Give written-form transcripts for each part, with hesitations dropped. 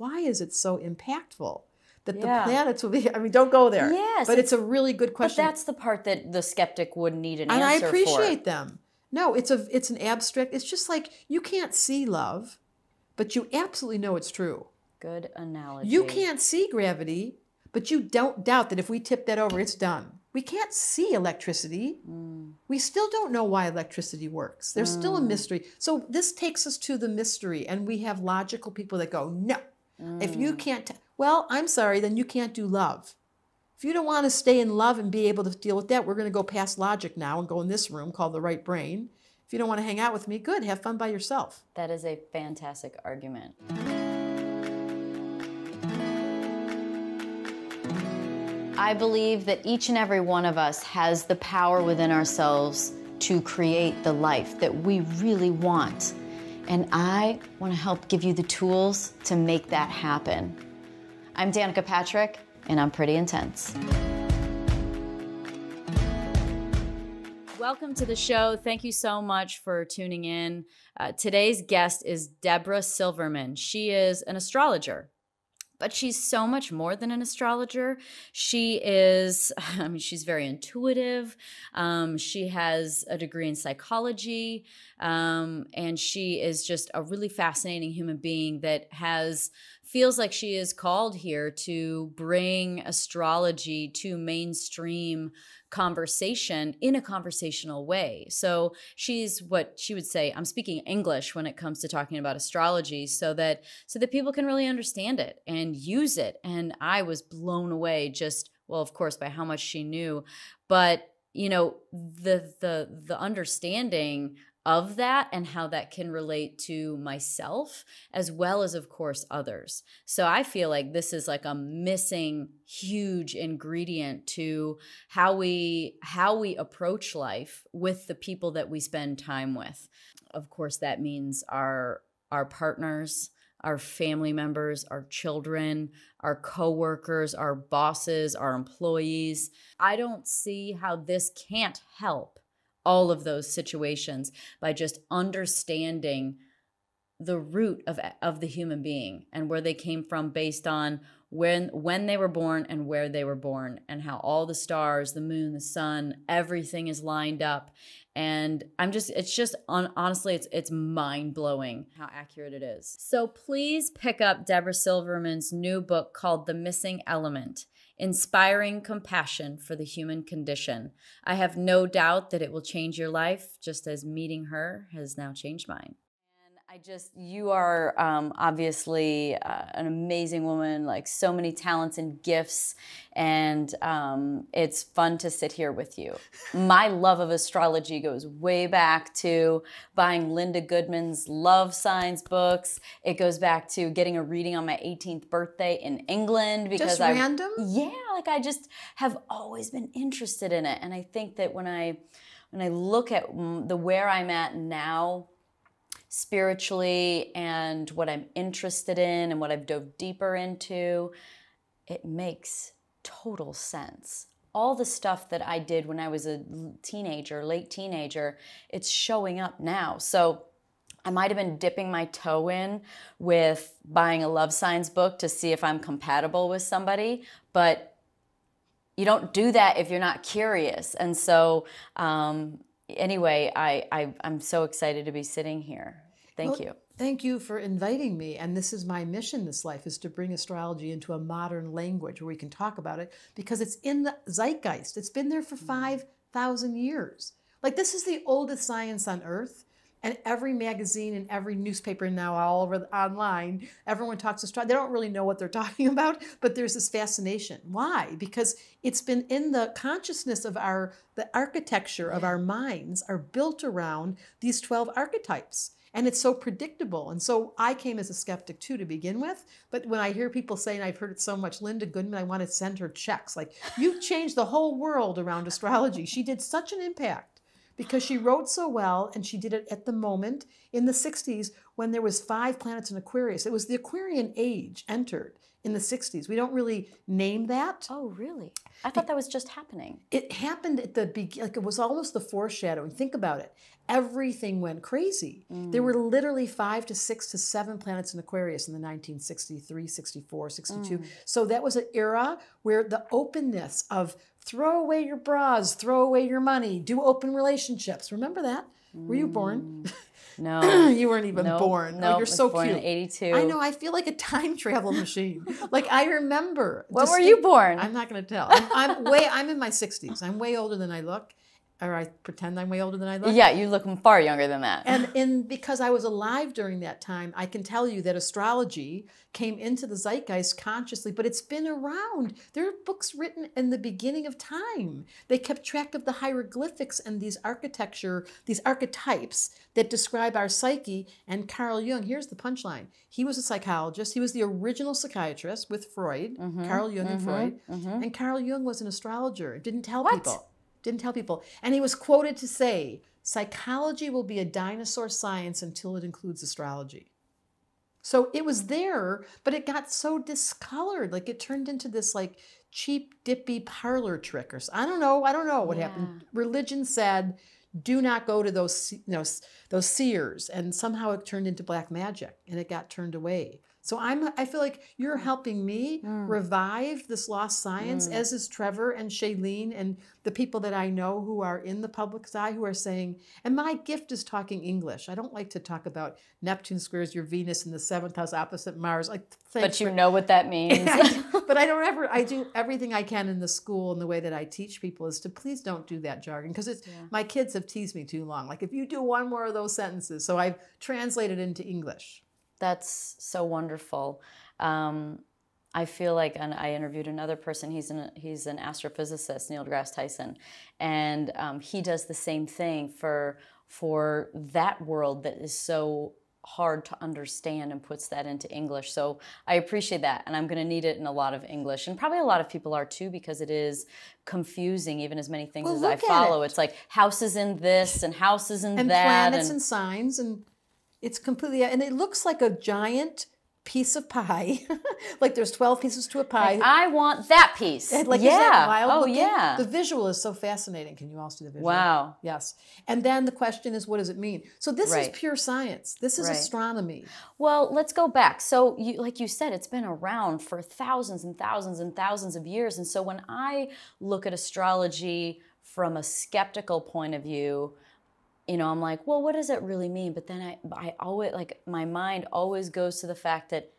why is it so impactful that the planets will be, I mean, don't go there. Yes. But it's a really good question. But that's the part that the skeptic would need an and answer I for. appreciate them. No, it's an abstract, it's just like you can't see love, but you absolutely know it's true. Good analogy. You can't see gravity, but you don't doubt that if we tip that over, it's done. We can't see electricity. We still don't know why electricity works. There's still a mystery. So this takes us to the mystery, and we have logical people that go, no, if you can't, well, I'm sorry, then you can't do love. If you don't want to stay in love and be able to deal with that, we're going to go past logic now and go in this room called the right brain. If you don't want to hang out with me, good, have fun by yourself. That is a fantastic argument. I believe that each and every one of us has the power within ourselves to create the life that we really want. And I want to help give you the tools to make that happen. I'm Danica Patrick, and I'm pretty intense. Welcome to the show. Thank you so much for tuning in. Today's guest is Debra Silverman. She is an astrologer, but she's so much more than an astrologer. She is, she's very intuitive. She has a degree in psychology, and she is just a really fascinating human being that feels like she is called here to bring astrology to mainstream conversation in a conversational way. So she's what she would say, I'm speaking English when it comes to talking about astrology so that people can really understand it and use it. And I was blown away just, well, of course, by how much she knew, but you know, the understanding of that and how that can relate to myself as well as, of course, others. So I feel like this is like a missing huge ingredient to how we approach life with the people that we spend time with. Of course, that means our partners, our family members, our children, our coworkers, our bosses, our employees. I don't see how this can't help all of those situations by just understanding the root of the human being and where they came from based on when they were born and where they were born and how all the stars, the moon, the sun, everything is lined up. And honestly, it's mind-blowing how accurate it is. So please pick up Debra Silverman's new book called The Missing Element: Inspiring Compassion for the Human Condition. I have no doubt that it will change your life, just as meeting her has now changed mine. You are obviously an amazing woman, like so many talents and gifts, and it's fun to sit here with you. My love of astrology goes way back to buying Linda Goodman's Love Signs books. It goes back to getting a reading on my 18th birthday in England. Because just random? Yeah, like I just have always been interested in it. And I think that when I look at where I'm at now, spiritually, and what I'm interested in and what I've dove deeper into, it makes total sense. All the stuff that I did when I was a teenager, late teenager, it's showing up now. So I might have been dipping my toe in with buying a Love Signs book to see if I'm compatible with somebody, but you don't do that if you're not curious. And so anyway, I'm so excited to be sitting here. Thank you. Thank you for inviting me. And this is my mission this life, is to bring astrology into a modern language where we can talk about it, because it's in the zeitgeist. It's been there for 5,000 years. Like, this is the oldest science on earth. And every magazine and every newspaper now, all over online, everyone talks astrology. They don't really know what they're talking about, but there's this fascination. Why? Because it's been in the consciousness of the architecture of our minds are built around these 12 archetypes. And it's so predictable. And so I came as a skeptic too to begin with. But when I hear people say, and I've heard it so much, Linda Goodman, I want to send her checks. Like, you changed the whole world around astrology. She did such an impact. because she wrote so well, and she did it at the moment in the 60s when there was 5 planets in Aquarius. It was the Aquarian age entered in the 60s. We don't really name that. Oh, really? I thought that was just happening. It happened at the beginning, like it was almost the foreshadowing. Think about it. Everything went crazy. There were literally 5 to 6 to 7 planets in Aquarius in the 1963, 64, 62. So that was an era where the openness of throw away your bras, throw away your money, do open relationships. Remember that? Were you born? No. You weren't even born. No, Oh, you're so born cute. in 82. I know. I feel like a time travel machine. Like I remember. When were you born? I'm not going to tell. I'm in my 60s. I'm way older than I look. Or I pretend I'm way older than I look. Yeah, you look far younger than that. And because I was alive during that time, I can tell you that astrology came into the zeitgeist consciously, but it's been around. There are books written in the beginning of time. They kept track of the hieroglyphics and these architecture, these archetypes that describe our psyche. And Carl Jung, here's the punchline. He was a psychologist. He was the original psychiatrist with Freud, Carl Jung and Freud. And Carl Jung was an astrologer. Didn't tell people. Didn't tell people. And he was quoted to say, psychology will be a dinosaur science until it includes astrology. So it was there, but it got so discolored. Like it turned into this like cheap, dippy parlor trick or I don't know what happened. Religion said, do not go to those seers. And somehow it turned into black magic and it got turned away. So I feel like you're helping me revive this lost science, as is Trevor and Shailene and the people that I know who are in the public's eye who are saying, and my gift is talking English. I don't like to talk about Neptune squares your Venus in the 7th house opposite Mars. But you know what that means. But I do everything I can in the school and the way that I teach people is to please don't do that jargon because my kids have teased me too long. Like if you do one more of those sentences, so I've translated into English. That's so wonderful. I feel like, and I interviewed another person, he's an astrophysicist, Neil deGrasse Tyson, and he does the same thing for that world that is so hard to understand and puts that into English. So I appreciate that, and I'm going to need it in a lot of English, and probably a lot of people are too, because it is confusing, even as many things as I follow. It's like houses in this and houses in and that. Planets and signs, and it's completely, and it looks like a giant piece of pie. Like there's 12 pieces to a pie. Like, I want that piece. Like, is that wild looking? Yeah. The visual is so fascinating. Can you all see the visual? Wow. Yes. And then the question is, what does it mean? So this is pure science. This is astronomy. Well, let's go back. So like you said, it's been around for thousands and thousands and thousands of years. And so when I look at astrology from a skeptical point of view, I'm like, well, what does it really mean? But then I always, like, my mind always goes to the fact that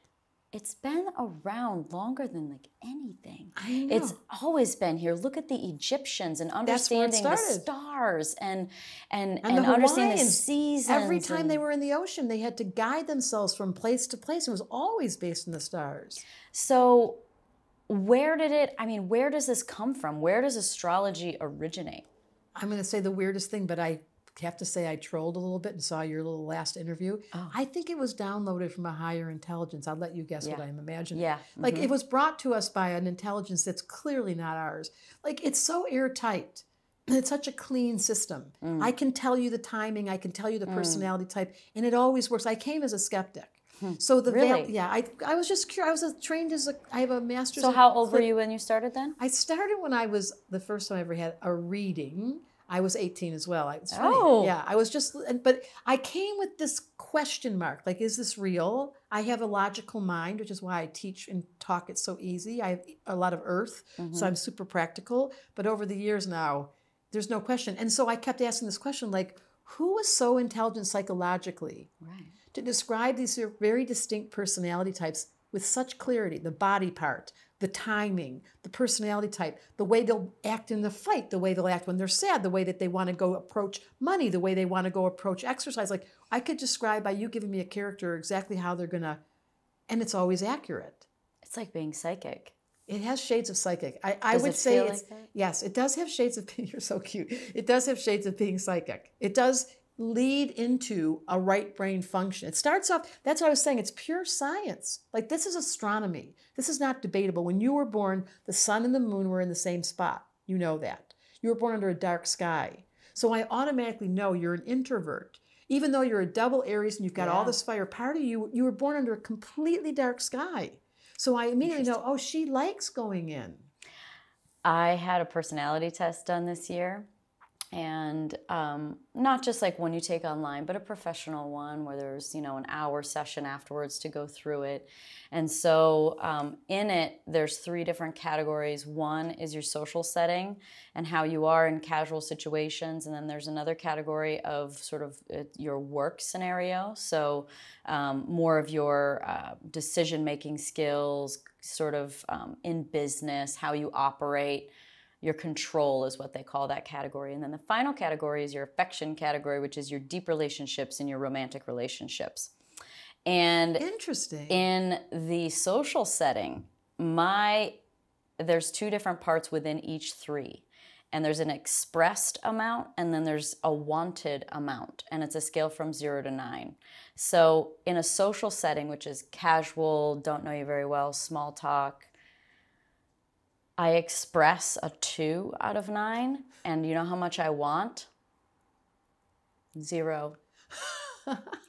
it's been around longer than like anything. I know. It's always been here. Look at the Egyptians and understanding the stars and understanding the seasons. Every time they were in the ocean, they had to guide themselves from place to place. It was always based on the stars. So where does this come from? Where does astrology originate? I'm going to say the weirdest thing, but I have to say I trolled a little bit and saw your little last interview. I think it was downloaded from a higher intelligence. I'll let you guess what I'm imagining. Yeah. Like it was brought to us by an intelligence that's clearly not ours. Like it's so airtight. It's such a clean system. I can tell you the timing. I can tell you the personality type. And it always works. I came as a skeptic. So I was just curious. I was trained I have a master's. So how old were you when you started then? I started when I was, the first time I ever had a reading. I was 18 as well. It's funny. Yeah, I was but I came with this question mark, like, is this real? I have a logical mind, which is why I teach and talk it so easy. I have a lot of earth, so I'm super practical. But over the years now, there's no question. And so I kept asking this question, like, who is so intelligent psychologically to describe these very distinct personality types with such clarity? The body part, the timing, the personality type, the way they'll act in the fight, the way they'll act when they're sad, the way that they want to go approach money, the way they want to go approach exercise. Like I could describe by you giving me a character exactly how they're going to, and it's always accurate. It's like being psychic. It has shades of psychic. I would say it's, yes, it does have shades of being, you're so cute. It does have shades of being psychic. It does lead into a right brain function. It starts off, that's what I was saying, it's pure science. Like this is astronomy. This is not debatable. When you were born, the sun and the moon were in the same spot. You know that. You were born under a dark sky. So I automatically know you're an introvert. Even though you're a double Aries and you've got all Yeah. this fire, part of you, you were born under a completely dark sky. So I immediately know, oh, she likes going in. I had a personality test done this year, and not just like one you take online, but a professional one where there's, you know, an hour session afterwards to go through it. And so in it, there's 3 different categories. One is your social setting and how you are in casual situations. And then there's another category of sort of your work scenario. So more of your decision-making skills, sort of in business, how you operate. Your control is what they call that category. And then the final category is your affection category, which is your deep relationships and your romantic relationships. And Interesting. in the social setting, there's 2 different parts within each 3. And there's an expressed amount, and then there's a wanted amount. And it's a scale from 0 to 9. So in a social setting, which is casual, don't know you very well, small talk, I express a 2 out of 9, and you know how much I want? 0.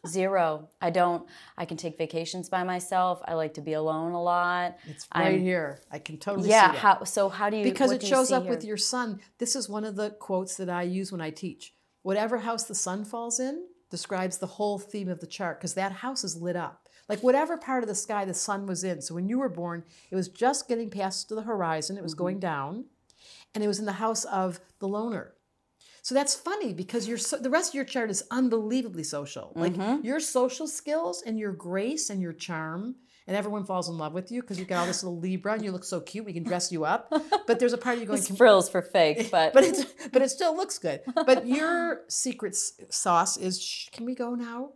0. I can take vacations by myself. I like to be alone a lot. It's right here. I can totally see Yeah, that. how do you... Because what it do you shows see up here? with your sun. This is one of the quotes that I use when I teach. Whatever house the sun falls in describes the whole theme of the chart, because that house is lit up. Like whatever part of the sky the sun was in. So when you were born, it was just getting past to the horizon. It was going down. And it was in the house of the loner. So that's funny because the rest of your chart is unbelievably social. Like your social skills and your grace and your charm, and everyone falls in love with you because you've got all this little Libra and you look so cute. We can dress you up. But there's a part of you going... It's frills for fake, but... but it still looks good. But your secret sauce is, can we go now?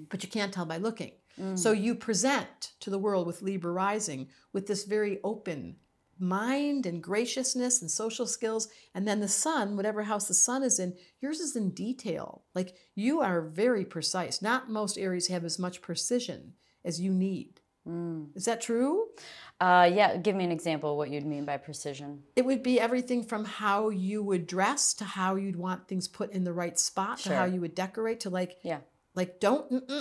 But you can't tell by looking. So you present to the world with Libra rising with this very open mind and graciousness and social skills. And then the sun, whatever house the sun is in, yours is in detail. Like you are very precise. Not most Aries have as much precision as you need. Is that true? Yeah, give me an example of what you'd mean by precision. It would be everything from how you would dress to how you'd want things put in the right spot to how you would decorate to like don't.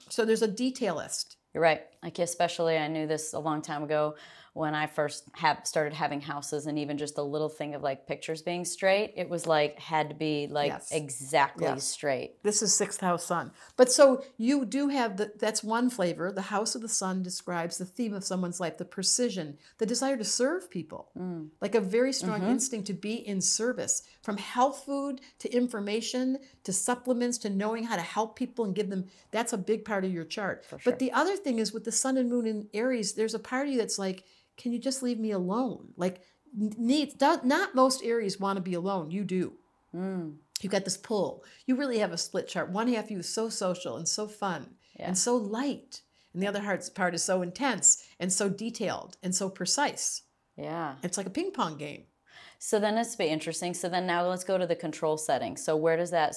So there's a detailist. You're right. Like especially, I knew this a long time ago when I first started having houses, and even just a little thing of like pictures being straight, it was like had to be like exactly straight. This is 6th house sun. But so you do have that's one flavor. The house of the sun describes the theme of someone's life, the precision, the desire to serve people, like a very strong instinct to be in service, from health food to information to supplements to knowing how to help people and give them. That's a big part of your chart. For sure. But the other thing is with the sun and moon in Aries, there's a part of you that's like, can you just leave me alone? Like, not most Aries want to be alone. You do. You've got this pull. You really have a split chart. One half of you is so social and so fun and so light. And the other part is so intense and so detailed and so precise. Yeah. It's like a ping pong game. So then it's be interesting. So then now let's go to the control setting. So where does that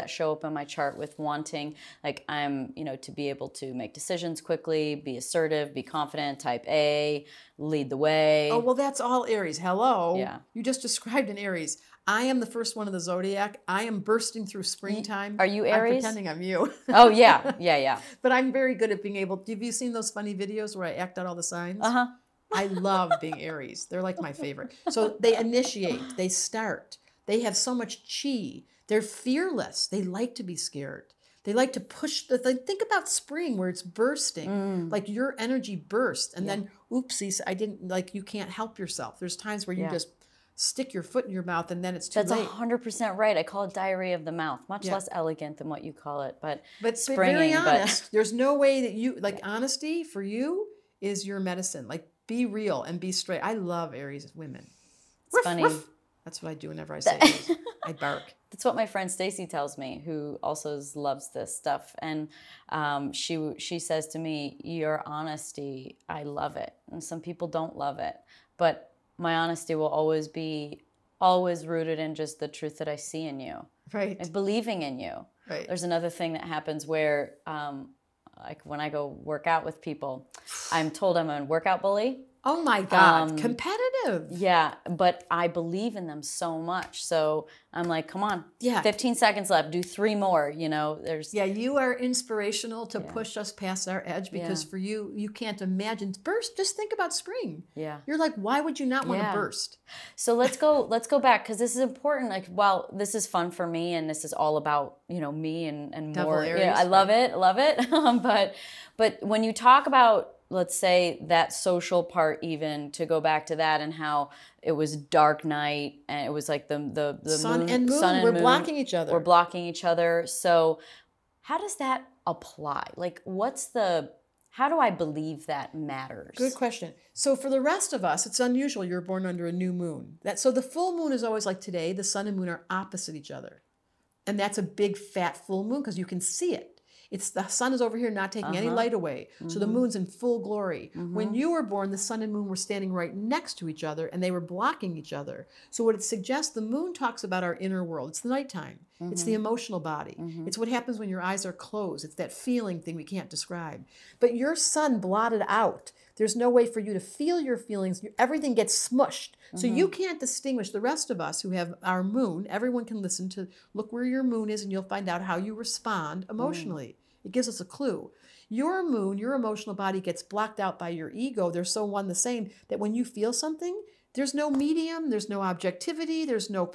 show up in my chart with wanting, like I'm, to be able to make decisions quickly, be assertive, be confident, type A, lead the way. Oh, well, that's all Aries. Hello. Yeah. You just described an Aries. I am the first one of the zodiac. I am bursting through springtime. Are you Aries? I'm pretending I'm you. Oh, yeah. Yeah. But I'm very good at being able, have you seen those funny videos where I act out all the signs? Uh-huh. I love being Aries. They're like my favorite. So they initiate, they start. They have so much chi. They're fearless. They like to be scared. They like to push. Think about spring where it's bursting, like your energy bursts. And then, oopsies, you can't help yourself. There's times where you just stick your foot in your mouth and then it's too late. That's 100% right. I call it diarrhea of the mouth. Much less elegant than what you call it, but very honest. There's no way that you, honesty for you is your medicine. Like, be real and be straight. I love Aries women. It's funny. Ruff. That's what I do whenever I say this. I bark. That's what my friend Stacy tells me, who also loves this stuff. And she says to me, your honesty, I love it. And some people don't love it. But my honesty will always be rooted in just the truth that I see in you. Right. And believing in you. Right. There's another thing that happens where like when I go work out with people, I'm told I'm a workout bully. Oh my God, competitive. Yeah, but I believe in them so much. So I'm like, come on, 15 seconds left, do 3 more, there's. Yeah, you are inspirational to push us past our edge because for you, you can't imagine burst. Just think about spring. Yeah. You're like, why would you not want to burst? So let's go back because this is important. Like, well, this is fun for me and this is all about, me and Double more. Aries, Yeah, I love it. But when you talk about, let's say, that social part, even to go back to that and how it was dark night and it was like the sun and moon, we're blocking each other. We're blocking each other. So how does that apply? Like, how do I believe that matters? Good question. So for the rest of us, it's unusual you're born under a new moon. So the full moon is always like today, the sun and moon are opposite each other. And that's a big fat full moon because you can see it. It's the sun is over here not taking any light away. So the moon's in full glory. When you were born, the sun and moon were standing right next to each other and they were blocking each other. So what it suggests, the moon talks about our inner world. It's the nighttime. It's the emotional body. It's what happens when your eyes are closed. It's that feeling thing we can't describe. But your sun blotted out. There's no way for you to feel your feelings. Everything gets smushed. So you can't distinguish. The rest of us who have our moon, everyone can listen to, look where your moon is and you'll find out how you respond emotionally. It gives us a clue. Your moon, your emotional body gets blocked out by your ego. They're so one the same that when you feel something, there's no medium, there's no objectivity, there's no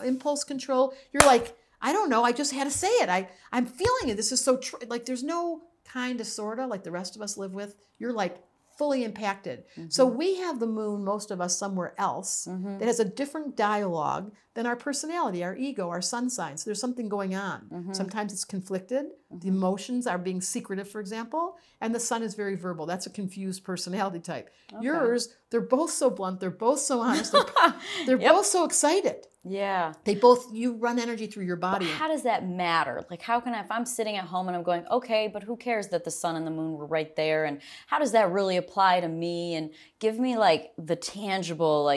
impulse control. You're like, I don't know, I just had to say it. I'm feeling it. This is so true. Like there's no kind of sorta like the rest of us live with. You're like fully impacted. So we have the moon, most of us, somewhere else that has a different dialogue than our personality, our ego, our sun sign. So there's something going on. Sometimes it's conflicted. The emotions are being secretive, for example, and the sun is very verbal. That's a confused personality type. Okay. Yours, they're both so blunt. They're both so honest. They're both so excited. Yeah. You run energy through your body. But how does that matter? Like, how can if I'm sitting at home and I'm going, okay, but who cares that the sun and the moon were right there? And how does that really apply to me? And give me like the tangible,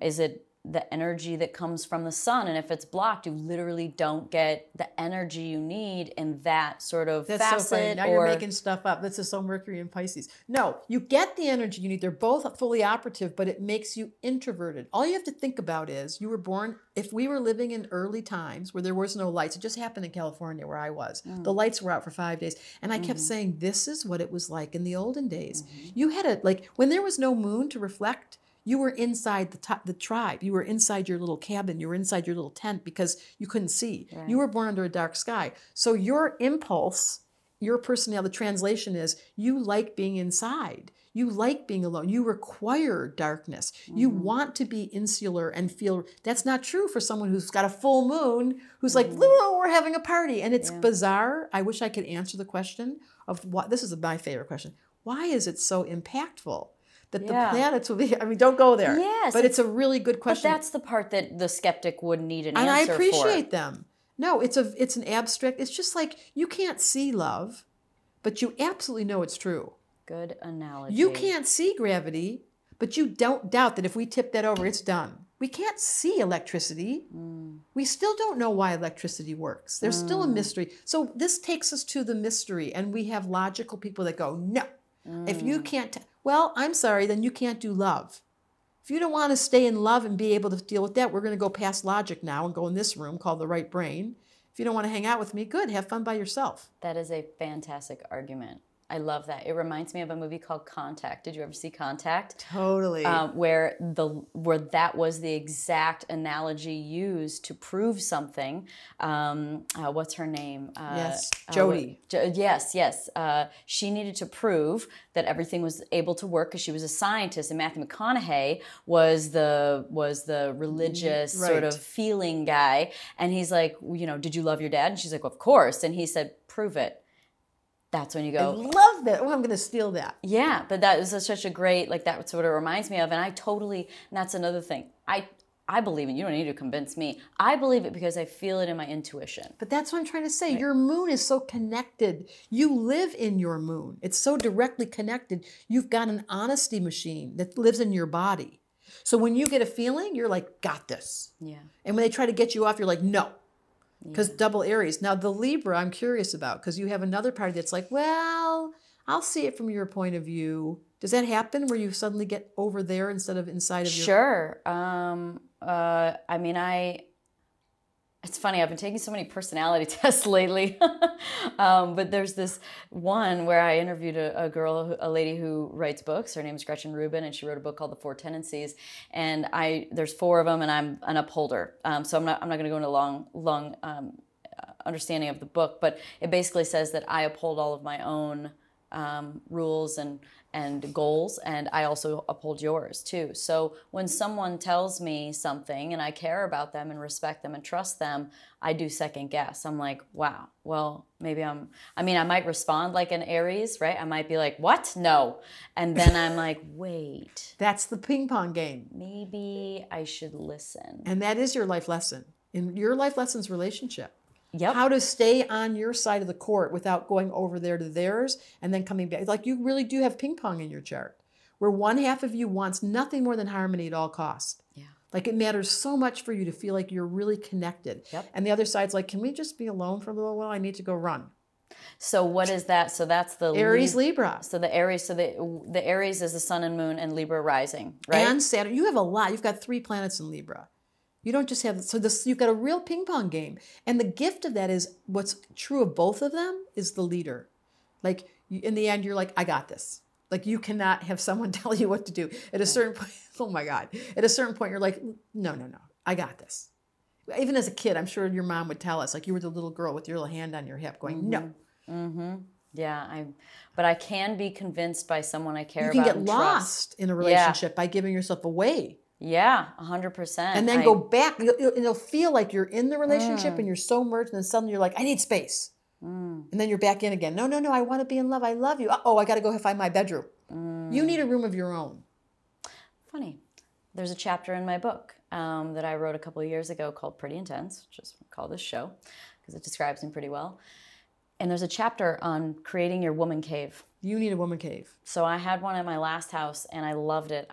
is it the energy that comes from the sun? And if it's blocked, you literally don't get the energy you need in that sort of facet. So funny. Now you're making stuff up. This is so Mercury and Pisces. No, you get the energy you need. They're both fully operative, but it makes you introverted. All you have to think about is you were born, if we were living in early times where there was no lights, it just happened in California where I was. The lights were out for 5 days. And I kept saying, this is what it was like in the olden days. You had when there was no moon to reflect, you were inside the tribe. You were inside your little cabin. You were inside your little tent because you couldn't see. Right. You were born under a dark sky. So your impulse, your personality, the translation is you like being inside. You like being alone. You require darkness. You want to be insular and feel. That's not true for someone who's got a full moon, who's like, oh, we're having a party. And it's bizarre. I wish I could answer the question of what, this is my favorite question. Why is it so impactful? That the planets will be, don't go there. Yes. But it's a really good question. But that's the part that the skeptic would need an answer for. And I appreciate them. No, it's an abstract, it's just like you can't see love, but you absolutely know it's true. Good analogy. You can't see gravity, but you don't doubt that if we tip that over, it's done. We can't see electricity. We still don't know why electricity works. There's still a mystery. So this takes us to the mystery, and we have logical people that go, no, if you can't... Well, I'm sorry, then you can't do love. If you don't want to stay in love and be able to deal with that, we're going to go past logic now and go in this room called the right brain. If you don't want to hang out with me, good, have fun by yourself. That is a fantastic argument. I love that. It reminds me of a movie called Contact. Did you ever see Contact? Totally. Where that was the exact analogy used to prove something. What's her name? Yes, Jodie. Yes. She needed to prove that everything was able to work because she was a scientist, and Matthew McConaughey was the religious sort of feeling guy. And he's like, did you love your dad? And she's like, of course. And he said, prove it. That's when you go, I love that. Oh, I'm going to steal that. Yeah, but that is such a great, that's what it reminds me of. And and that's another thing. I believe it. You don't need to convince me. I believe it because I feel it in my intuition. But that's what I'm trying to say. Right. Your moon is so connected. You live in your moon. It's so directly connected. You've got an honesty machine that lives in your body. So when you get a feeling, you're like, got this. Yeah. And when they try to get you off, you're like, no. Because double Aries. Now, the Libra, I'm curious about, because you have another party that's like, well, I'll see it from your point of view. Does that happen where you suddenly get over there instead of inside of your... Sure. It's funny, I've been taking so many personality tests lately. But there's this one where I interviewed a lady who writes books. Her name is Gretchen Rubin, and she wrote a book called The Four Tendencies. And there's 4 of them, and I'm an upholder. So I'm not going to go into long understanding of the book, but it basically says that I uphold all of my own rules and goals, and I also uphold yours too. So when someone tells me something and I care about them and respect them and trust them, I do second guess. I'm like, wow, well, maybe I might respond like an Aries, right? I might be like, what? No. And then I'm like, wait. That's the ping pong game. Maybe I should listen. And that is your life lesson. In your life lesson's relationship. Yep. How to stay on your side of the court without going over there to theirs and then coming back. Like you really do have ping pong in your chart, where one half of you wants nothing more than harmony at all costs. Yeah. Like it matters so much for you to feel like you're really connected. Yep. And the other side's like, can we just be alone for a little while? I need to go run. So what is that? So that's the Aries Libra. So the Aries, the Aries is the sun and moon and Libra rising, right? And Saturn. You have a lot. You've got 3 planets in Libra. You don't just have, so this, you've got a real ping pong game. And the gift of that is what's true of both of them is the leader. Like in the end, you're like, I got this. Like you cannot have someone tell you what to do. At a certain point, oh my God. At a certain point, you're like, no, I got this. Even as a kid, I'm sure your mom would tell us, like you were the little girl with your little hand on your hip going, no. Mm-hmm. Yeah, but I can be convinced by someone I care about. You can get and lost in a relationship by giving yourself away. Yeah, 100%. And then go back. It'll feel like you're in the relationship and you're so merged, and then suddenly you're like, I need space. And then you're back in again. No, I want to be in love. I love you. Oh, I got to go find my bedroom. You need a room of your own. Funny. There's a chapter in my book that I wrote a couple of years ago called Pretty Intense, which is what I call this show because it describes me pretty well. And there's a chapter on creating your woman cave. You need a woman cave. So I had one at my last house and I loved it.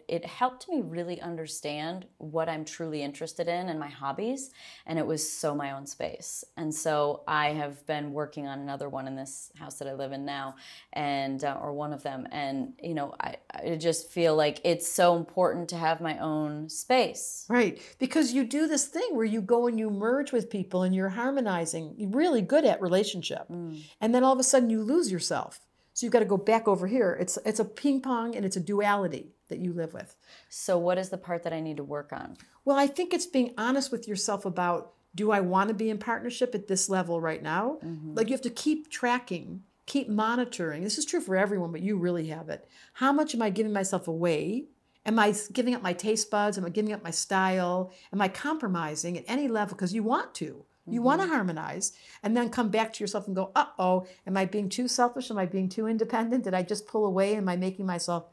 It helped me really understand what I'm truly interested in and my hobbies. And it was so my own space. And so I have been working on another one in this house that I live in now, and or one of them. And, you know, I just feel like it's so important to have my own space. Right. Because you do this thing where you go and you merge with people and you're harmonizing. You're really good at relationship. And then all of a sudden you lose yourself. So you've got to go back over here. It's a ping pong and it's a duality that you live with. So what is the part that I need to work on? Well, I think it's being honest with yourself about, do I want to be in partnership at this level right now? Like you have to keep tracking, keep monitoring. This is true for everyone, but you really have it. How much am I giving myself away? Am I giving up my taste buds? Am I giving up my style? Am I compromising at any level? Because you want to. You want to harmonize and then come back to yourself and go, uh-oh, am I being too selfish? Am I being too independent? Did I just pull away? Am I making myself,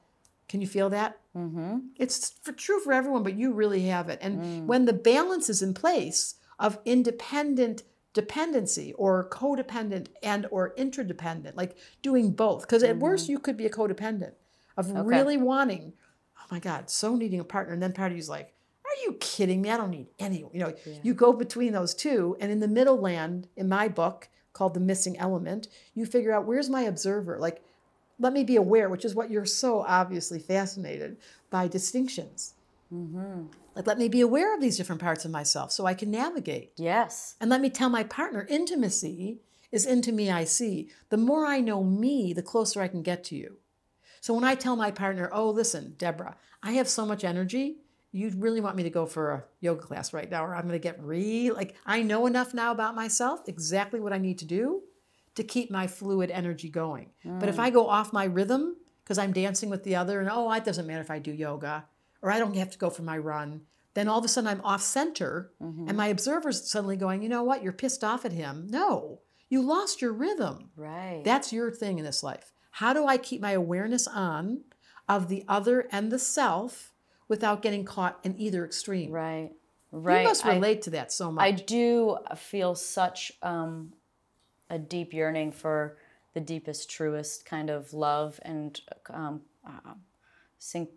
can you feel that? It's true for everyone, but you really have it. And when the balance is in place of independent dependency or codependent and or interdependent, like doing both, because at worst you could be a codependent of really wanting, oh my God, so needing a partner. And then part of you's like, are you kidding me? I don't need anyone. You know, you go between those two, and in the middle land, in my book called The Missing Element, you figure out, where's my observer? Like, let me be aware, which is what you're so obviously fascinated by, distinctions. Like, let me be aware of these different parts of myself so I can navigate. Yes. And let me tell my partner, intimacy is into me I see. The more I know me, the closer I can get to you. So when I tell my partner, oh, listen, Debra, I have so much energy. You really want me to go for a yoga class right now, or I'm going to get I know enough now about myself, exactly what I need to do to keep my fluid energy going. But if I go off my rhythm because I'm dancing with the other and, oh, it doesn't matter if I do yoga, or I don't have to go for my run, then all of a sudden I'm off center and my observer's suddenly going, you know what, you're pissed off at him. No, you lost your rhythm. Right. That's your thing in this life. How do I keep my awareness on of the other and the self without getting caught in either extreme? Right. You must relate to that so much. I do feel such a deep yearning for the deepest, truest kind of love and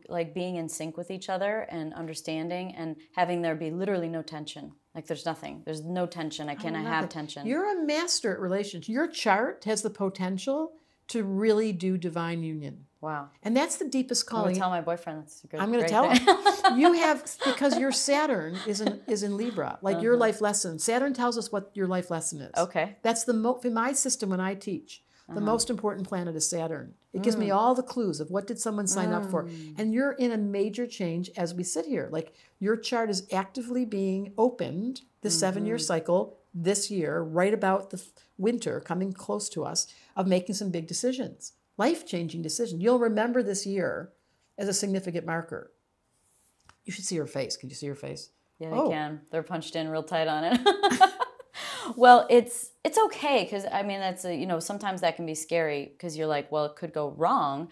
like being in sync with each other and understanding and having there be literally no tension. Like there's nothing. There's no tension. I cannot have tension. You're a master at relationships. Your chart has the potential to really do divine union. Wow. And that's the deepest I'm calling. gonna tell my boyfriend. That's a good. I'm going to great tell thing. him. You have, because your Saturn is in Libra, like your life lesson. Saturn tells us what your life lesson is. Okay. That's in my system when I teach. The most important planet is Saturn. It gives me all the clues of what did someone sign up for. And you're in a major change as we sit here. Like your chart is actively being opened, the 7-year cycle this year, right about the winter coming close to us, of making some big decisions, life-changing decisions. You'll remember this year as a significant marker. You should see her face. Can you see her face? Yeah, they can. They're punched in real tight on it. Well, it's okay, because I mean, that's sometimes that can be scary, because you're like, well, it could go wrong,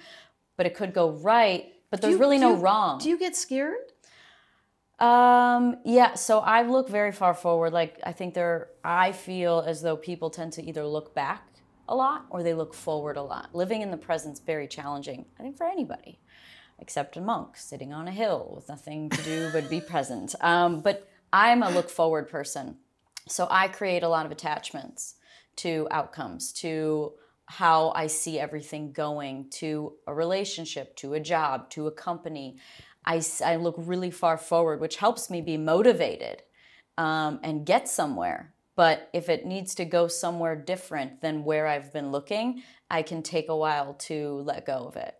but it could go right, but there's really no wrong. Do you get scared? Yeah, so I look very far forward. Like, I feel as though people tend to either look back a lot or they look forward a lot. Living in the present's very challenging, I think, for anybody, except a monk sitting on a hill with nothing to do but be present. But I'm a look forward person. So I create a lot of attachments to outcomes, to how I see everything going, to a relationship, to a job, to a company. I look really far forward, which helps me be motivated and get somewhere. But if it needs to go somewhere different than where I've been looking, I can take a while to let go of it.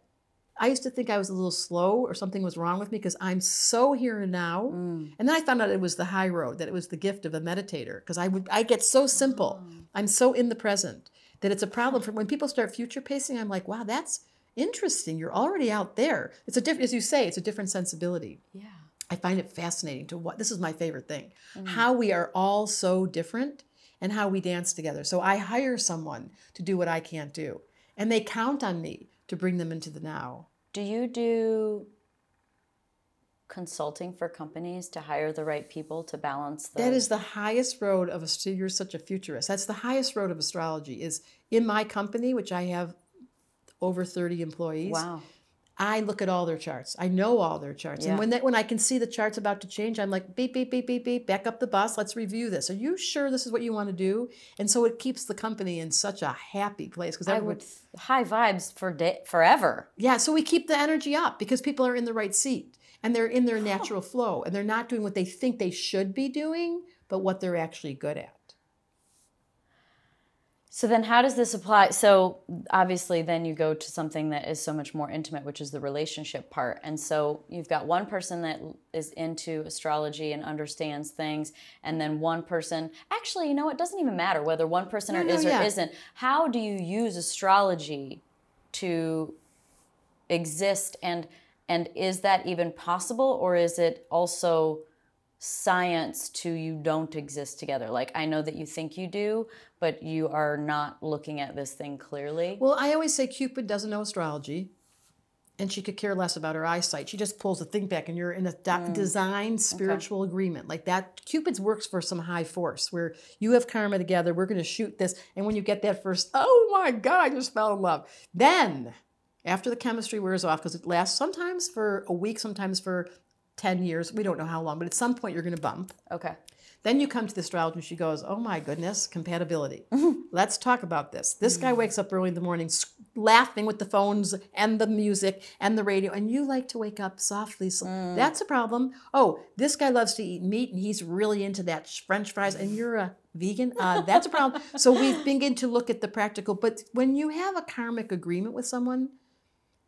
I used to think I was a little slow or something was wrong with me because I'm so here and now. And then I found out it was the high road, that it was the gift of a meditator, because I get so simple. I'm so in the present that it's a problem for when people start future pacing. I'm like, wow, that's interesting. You're already out there. It's a different, as you say, it's a different sensibility. Yeah. I find it fascinating this is my favorite thing, how we are all so different and how we dance together. So I hire someone to do what I can't do, and they count on me to bring them into the now. Do you do consulting for companies to hire the right people to balance the... That is the highest road of you're such a futurist. That's the highest road of astrology, is in my company, which I have over 30 employees. Wow. I look at all their charts. I know all their charts. Yeah. And when I can see the charts about to change, I'm like, beep, beep, beep, beep, beep, back up the bus. Let's review this. Are you sure this is what you want to do? And so it keeps the company in such a happy place. Because high vibes forever. Yeah, so we keep the energy up because people are in the right seat and they're in their natural flow, and they're not doing what they think they should be doing, but what they're actually good at. So then how does this apply? So obviously then you go to something that is so much more intimate, which is the relationship part. And so you've got one person that is into astrology and understands things, and then one person, actually, it doesn't even matter whether one person is or isn't. How do you use astrology to exist, and is that even possible, or is it also science to you don't exist together? Like, I know that you think you do, but you are not looking at this thing clearly. Well, I always say Cupid doesn't know astrology, and she could care less about her eyesight. She just pulls the thing back, and you're in a design spiritual agreement. Like that, Cupid's works for some high force where you have karma together, we're going to shoot this, and when you get that first, oh my God, I just fell in love. Then, after the chemistry wears off, because it lasts sometimes for a week, sometimes for 10 years, we don't know how long, but at some point you're going to bump. Okay. Then you come to the astrologer and she goes, oh my goodness, compatibility. Let's talk about this. This guy wakes up early in the morning laughing with the phones and the music and the radio, and you like to wake up softly. So that's a problem. Oh, this guy loves to eat meat and he's really into that French fries, and you're a vegan. That's a problem. So we begin to look at the practical. But when you have a karmic agreement with someone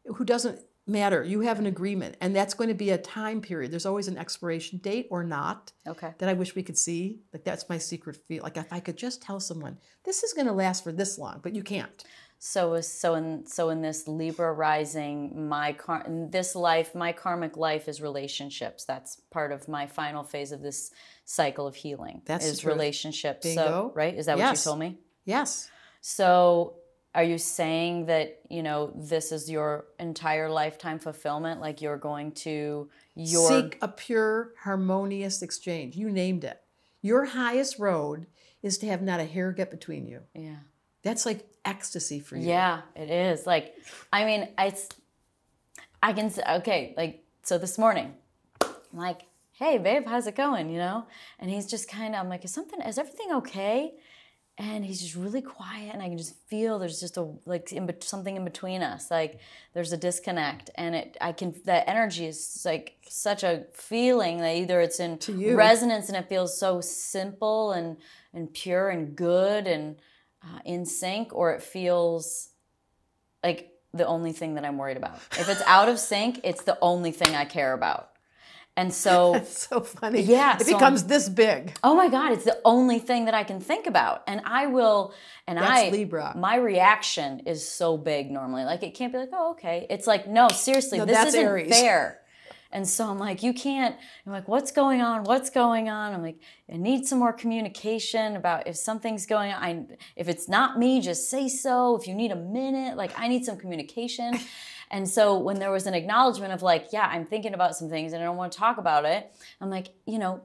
who doesn't matter, you have an agreement, and that's going to be a time period. There's always an expiration date or not. Okay. That I wish we could see. Like, that's my secret feel. Like, if I could just tell someone this is going to last for this long, but you can't. So in this Libra rising, my karmic life is relationships. That's part of my final phase of this cycle of healing. That's relationships. Bingo. So, right? Is that what you told me? Yes. So are you saying that, this is your entire lifetime fulfillment? Like, you're going to seek a pure, harmonious exchange. You named it. Your highest road is to have not a hair get between you. Yeah. That's like ecstasy for you. Yeah, it is. Like, I mean, so this morning, I'm like, hey, babe, how's it going? And he's just kind of, I'm like, is everything okay? and he's just really quiet, and I can just feel there's just something in between us, like there's a disconnect, and that energy is like such a feeling that either it's in resonance and it feels so simple and pure and good and in sync, or it feels like the only thing that I'm worried about. If it's out of sync, it's the only thing I care about. And so that's so funny. Yeah, it becomes this big. Oh my God, it's the only thing that I can think about. And that's Libra. My reaction is so big normally. Like it can't be like, oh, okay. It's like, no, seriously, this isn't Aries. fair. And so I'm like, you can't, I'm like, what's going on? What's going on? I'm like, I need some more communication about if something's going on. If it's not me, just say so. If you need a minute, like I need some communication. And so when there was an acknowledgement of like, yeah, I'm thinking about some things and I don't want to talk about it, I'm like,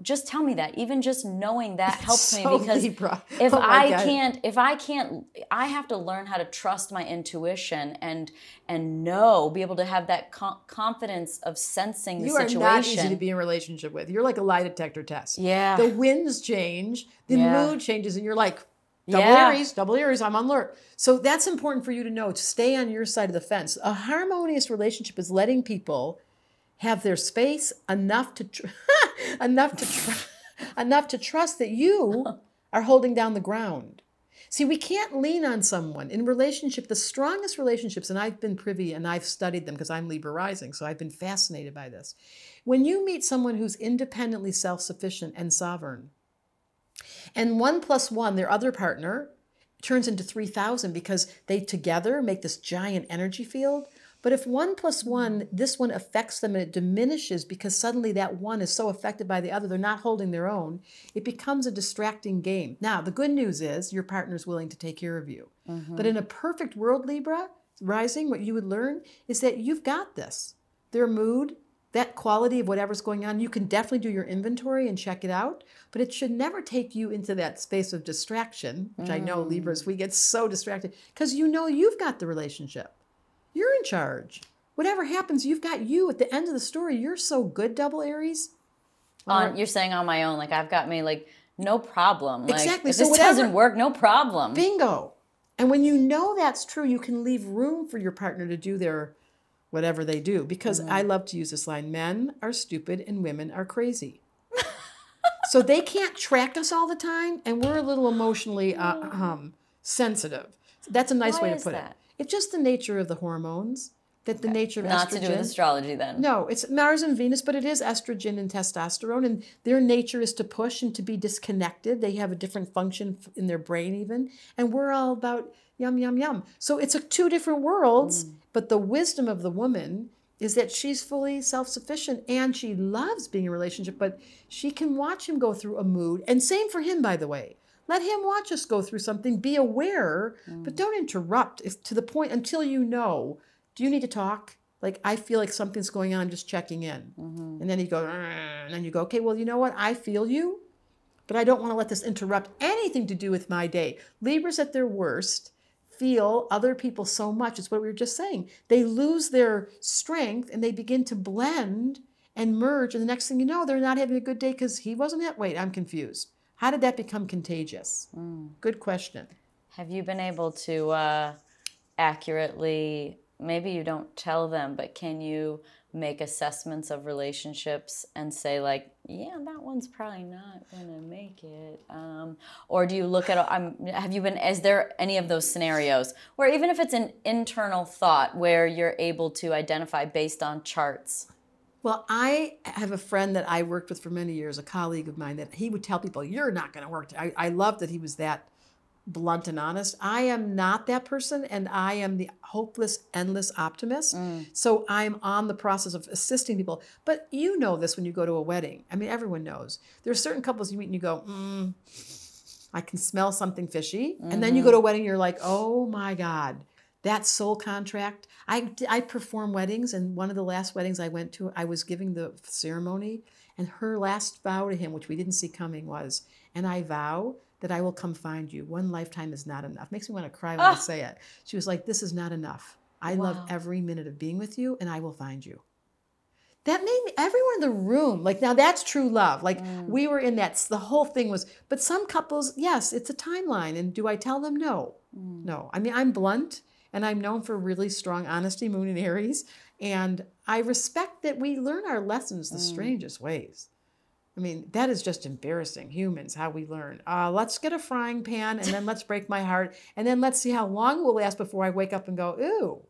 just tell me that. Even just knowing that helps me, because Libra. if I can't, I have to learn how to trust my intuition and be able to have that confidence of sensing the situation. You are not easy to be in a relationship with. You're like a lie detector test. Yeah. The winds change, the mood changes, and you're like, double Aries, I'm on alert. So that's important for you to know, to stay on your side of the fence. A harmonious relationship is letting people have their space enough to trust that you are holding down the ground. See, we can't lean on someone. In relationship, the strongest relationships, and I've been privy and I've studied them because I'm Libra rising, so I've been fascinated by this. When you meet someone who's independently self-sufficient and sovereign, and 1 + 1, their other partner, turns into 3,000 because they together make this giant energy field. But if 1 + 1, this one affects them and it diminishes because suddenly that one is so affected by the other, they're not holding their own, it becomes a distracting game. Now, the good news is your partner's willing to take care of you. Mm-hmm. But in a perfect world, Libra rising, what you would learn is that you've got this. Their mood, that quality of whatever's going on, you can definitely do your inventory and check it out, but it should never take you into that space of distraction, which I know Libras, we get so distracted, because you've got the relationship. You're in charge. Whatever happens, you've got you at the end of the story. You're so good, double Aries. You're saying on my own, like I've got me, like no problem. Like, exactly. If this doesn't work, no problem. Bingo. And when you know that's true, you can leave room for your partner to do their whatever they do. Because I love to use this line, men are stupid and women are crazy. So they can't track us all the time, and we're a little emotionally sensitive. So that's a nice way to put it. It's just the nature of the hormones, that the nature of estrogen. Not to do with astrology then. No, it's Mars and Venus, but it is estrogen and testosterone, and their nature is to push and to be disconnected. They have a different function in their brain even, and we're all about yum, yum, yum. So it's two different worlds, but the wisdom of the woman is that she's fully self-sufficient and she loves being in a relationship, but she can watch him go through a mood. And same for him, by the way. Let him watch us go through something. Be aware, but don't interrupt to the point until you know, do you need to talk? Like, I feel like something's going on. I'm just checking in. And then you go, and then you go, okay, well, you know what? I feel you, but I don't want to let this interrupt anything to do with my day. Libras at their worst feel other people so much. It's what we were just saying. They lose their strength and they begin to blend and merge. And the next thing you know, they're not having a good day because he wasn't that. Wait, I'm confused. How did that become contagious? Good question. Have you been able to accurately, maybe you don't tell them, but can you make assessments of relationships and say like, yeah, that one's probably not going to make it? Or do you look at, is there any of those scenarios where even if it's an internal thought where you're able to identify based on charts? Well, I have a friend that I worked with for many years, a colleague of mine, that he would tell people, you're not going to work. I love that he was that blunt and honest. I am not that person, and I am the hopeless, endless optimist. So I'm on the process of assisting people. But you know this when you go to a wedding. I mean, everyone knows. There are certain couples you meet and you go, I can smell something fishy. And then you go to a wedding and you're like, oh my God, that soul contract. I perform weddings, and one of the last weddings I went to, I was giving the ceremony, and her last vow to him, which we didn't see coming, was, and I vow that I will come find you. One lifetime is not enough. Makes me want to cry when I say it. She was like, this is not enough. I love every minute of being with you, and I will find you. That made me, everyone in the room, like, now that's true love. Like, we were in that, the whole thing was, but some couples, yes, it's a timeline. And do I tell them? No. No. I mean, I'm blunt, and I'm known for really strong honesty, moon in Aries. And I respect that we learn our lessons the strangest ways. I mean, that is just embarrassing, humans, how we learn. Let's get a frying pan, and then let's break my heart, and then let's see how long it will last before I wake up and go, ooh,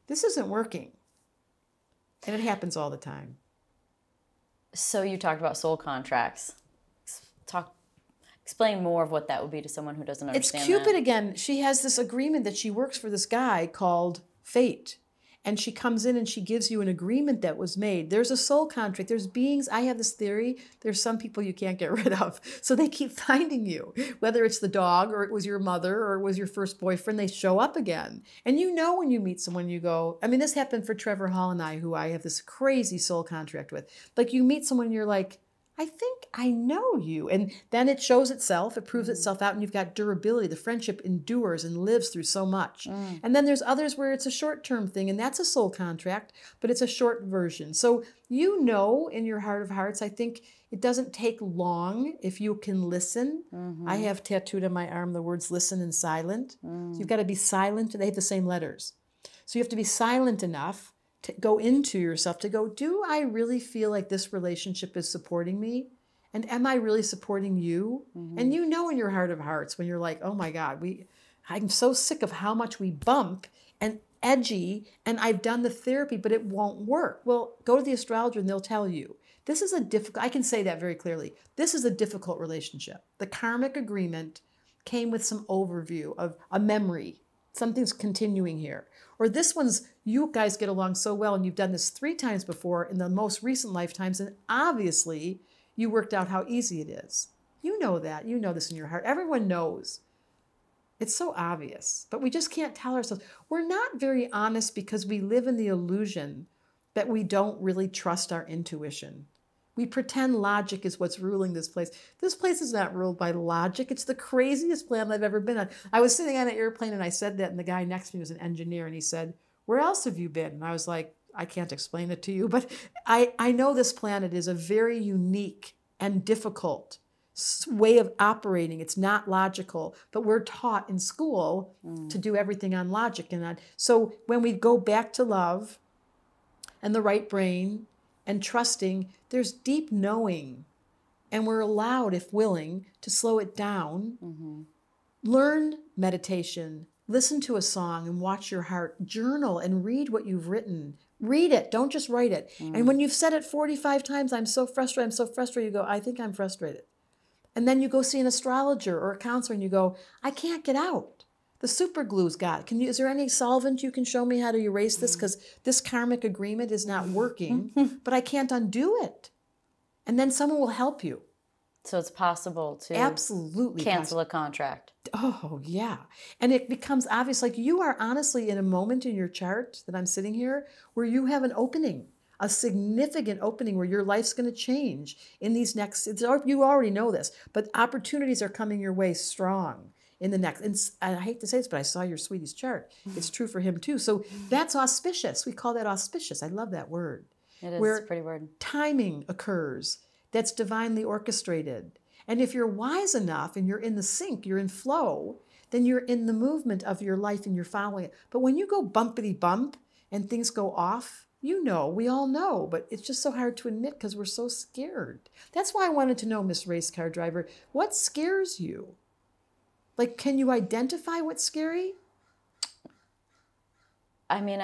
this isn't working. And it happens all the time. So you talked about soul contracts. Explain more of what that would be to someone who doesn't understand It's Cupid that. again. She has this agreement that she works for this guy called Fate. And she comes in and she gives you an agreement that was made. There's a soul contract. There's beings. I have this theory. There's some people you can't get rid of. So they keep finding you. Whether it's the dog or it was your mother or it was your first boyfriend, they show up again. And you know when you meet someone, you go, I mean, this happened for Trevor Hall and I, who I have this crazy soul contract with. Like, you meet someone and you're like, I think I know you. And then it shows itself, it proves itself out, and you've got durability. The friendship endures and lives through so much. And then there's others where it's a short-term thing, and that's a soul contract, but it's a short version. So you know in your heart of hearts, I think it doesn't take long if you can listen. I have tattooed on my arm the words listen and silent. So you've got to be silent. They have the same letters. So you have to be silent enough to go into yourself, to go, do I really feel like this relationship is supporting me? And am I really supporting you? And you know in your heart of hearts when you're like, oh my God, I'm so sick of how much we bump and edgy, and I've done the therapy, but it won't work. Well, go to the astrologer and they'll tell you, this is a difficult, I can say that very clearly, this is a difficult relationship. The karmic agreement came with some overview of a memory. Something's continuing here. Or this one's, you guys get along so well and you've done this 3 times before in the most recent lifetimes, and obviously you worked out how easy it is. You know that. You know this in your heart. Everyone knows. It's so obvious, but we just can't tell ourselves. We're not very honest because we live in the illusion that we don't really trust our intuition. We pretend logic is what's ruling this place. This place is not ruled by logic. It's the craziest planet I've ever been on. I was sitting on an airplane and I said that, and the guy next to me was an engineer, and he said, where else have you been? And I was like, I can't explain it to you, but I know this planet is a very unique and difficult way of operating. It's not logical, but we're taught in school to do everything on logic. So when we go back to love and the right brain and trusting, there's deep knowing, and we're allowed, if willing, to slow it down. Learn meditation, listen to a song and watch your heart, journal and read what you've written. Read it, don't just write it. And when you've said it 45 times, I'm so frustrated, you go, I think I'm frustrated. And then you go see an astrologer or a counselor and you go, I can't get out. The super glue's got it. Is there any solvent you can show me how to erase this? Because this karmic agreement is not working, but I can't undo it. And then someone will help you. So it's possible to absolutely cancel a contract. Oh, yeah. And it becomes obvious, like you are honestly in a moment in your chart that I'm sitting here where you have an opening, a significant opening where your life's going to change in these next, you already know this, but opportunities are coming your way strong in the next, and I hate to say this, but I saw your sweetie's chart. It's true for him too. So that's auspicious. We call that auspicious. I love that word. It is where a pretty word. Timing occurs that's divinely orchestrated. And if you're wise enough and you're in the sync, you're in flow, then you're in the movement of your life and you're following it. But when you go bumpity bump and things go off, you know, we all know, but it's just so hard to admit because we're so scared. That's why I wanted to know, Miss Race Car Driver, what scares you? Like, can you identify what's scary? I mean,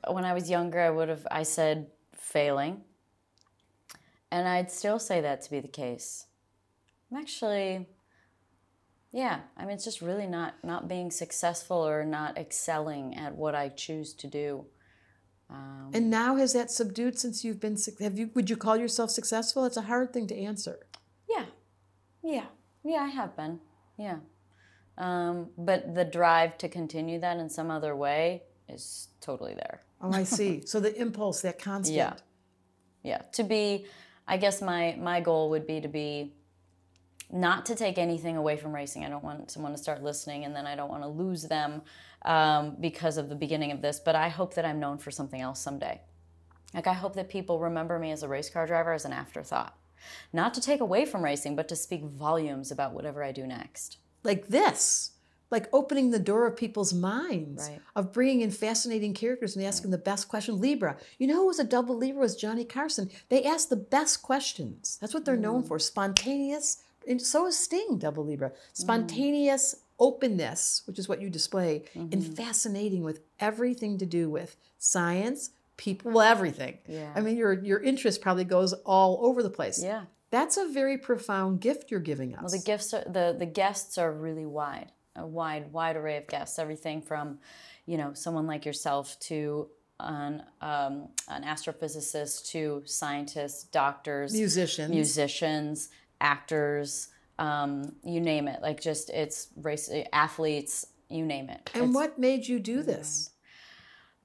when I was younger, I said failing. And I'd still say that to be the case. I'm actually, yeah, I mean, it's just really not being successful or not excelling at what I choose to do. And now has that subdued since you've been, would you call yourself successful? It's a hard thing to answer. Yeah, I have been, yeah. But the drive to continue that in some other way is totally there. Oh, I see. So the impulse, that constant. Yeah. To be, I guess my goal would be to be, not to take anything away from racing. I don't want someone to start listening and then I don't want to lose them because of the beginning of this. But I hope that I'm known for something else someday. Like, I hope that people remember me as a race car driver as an afterthought. Not to take away from racing, but to speak volumes about whatever I do next. Like this. Like opening the door of people's minds, Right. of bringing in fascinating characters and asking the best question. Libra. You know who was a double Libra? Was Johnny Carson. They asked the best questions. That's what they're known for. Spontaneous. And so is Sting, double Libra. Spontaneous openness, which is what you display, and fascinating with everything to do with science, people, well, everything. Yeah. I mean, your interest probably goes all over the place. Yeah. That's a very profound gift you're giving us. Well, the gifts are, the guests are really wide. A wide array of guests, everything from, someone like yourself to an astrophysicist to scientists, doctors, musicians, actors, you name it. Like it's race athletes, you name it. And what made you do this?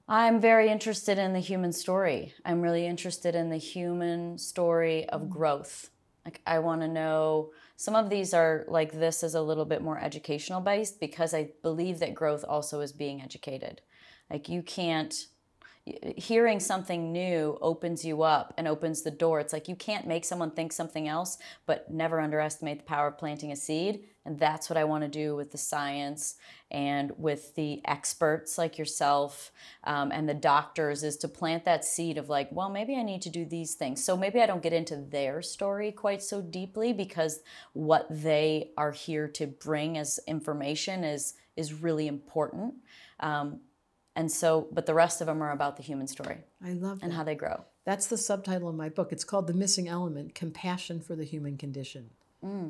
I'm very interested in the human story. I'm really interested in the human story of growth. Like, I want to know. Some of these are like, this is a little bit more educational based because I believe that growth also is being educated. Like, hearing something new opens you up and opens the door. It's like you can't make someone think something else, but never underestimate the power of planting a seed. And that's what I want to do with the science and with the experts like yourself and the doctors, is to plant that seed of like, well, maybe I need to do these things. So maybe I don't get into their story quite so deeply because what they are here to bring as information is really important. But the rest of them are about the human story. I love that. And how they grow. That's the subtitle of my book. It's called The Missing Element, Compassion for the Human Condition.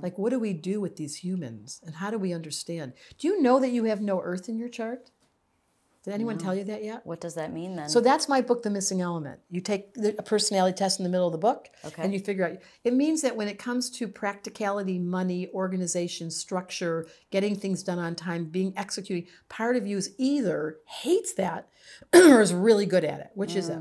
Like, what do we do with these humans? And how do we understand? Do you know that you have no earth in your chart? Did anyone tell you that yet? What does that mean then? So that's my book, The Missing Element. You take a personality test in the middle of the book, and you figure out. It means that when it comes to practicality, money, organization, structure, getting things done on time, being executing, part of you is either hates that or is really good at it. Which is it?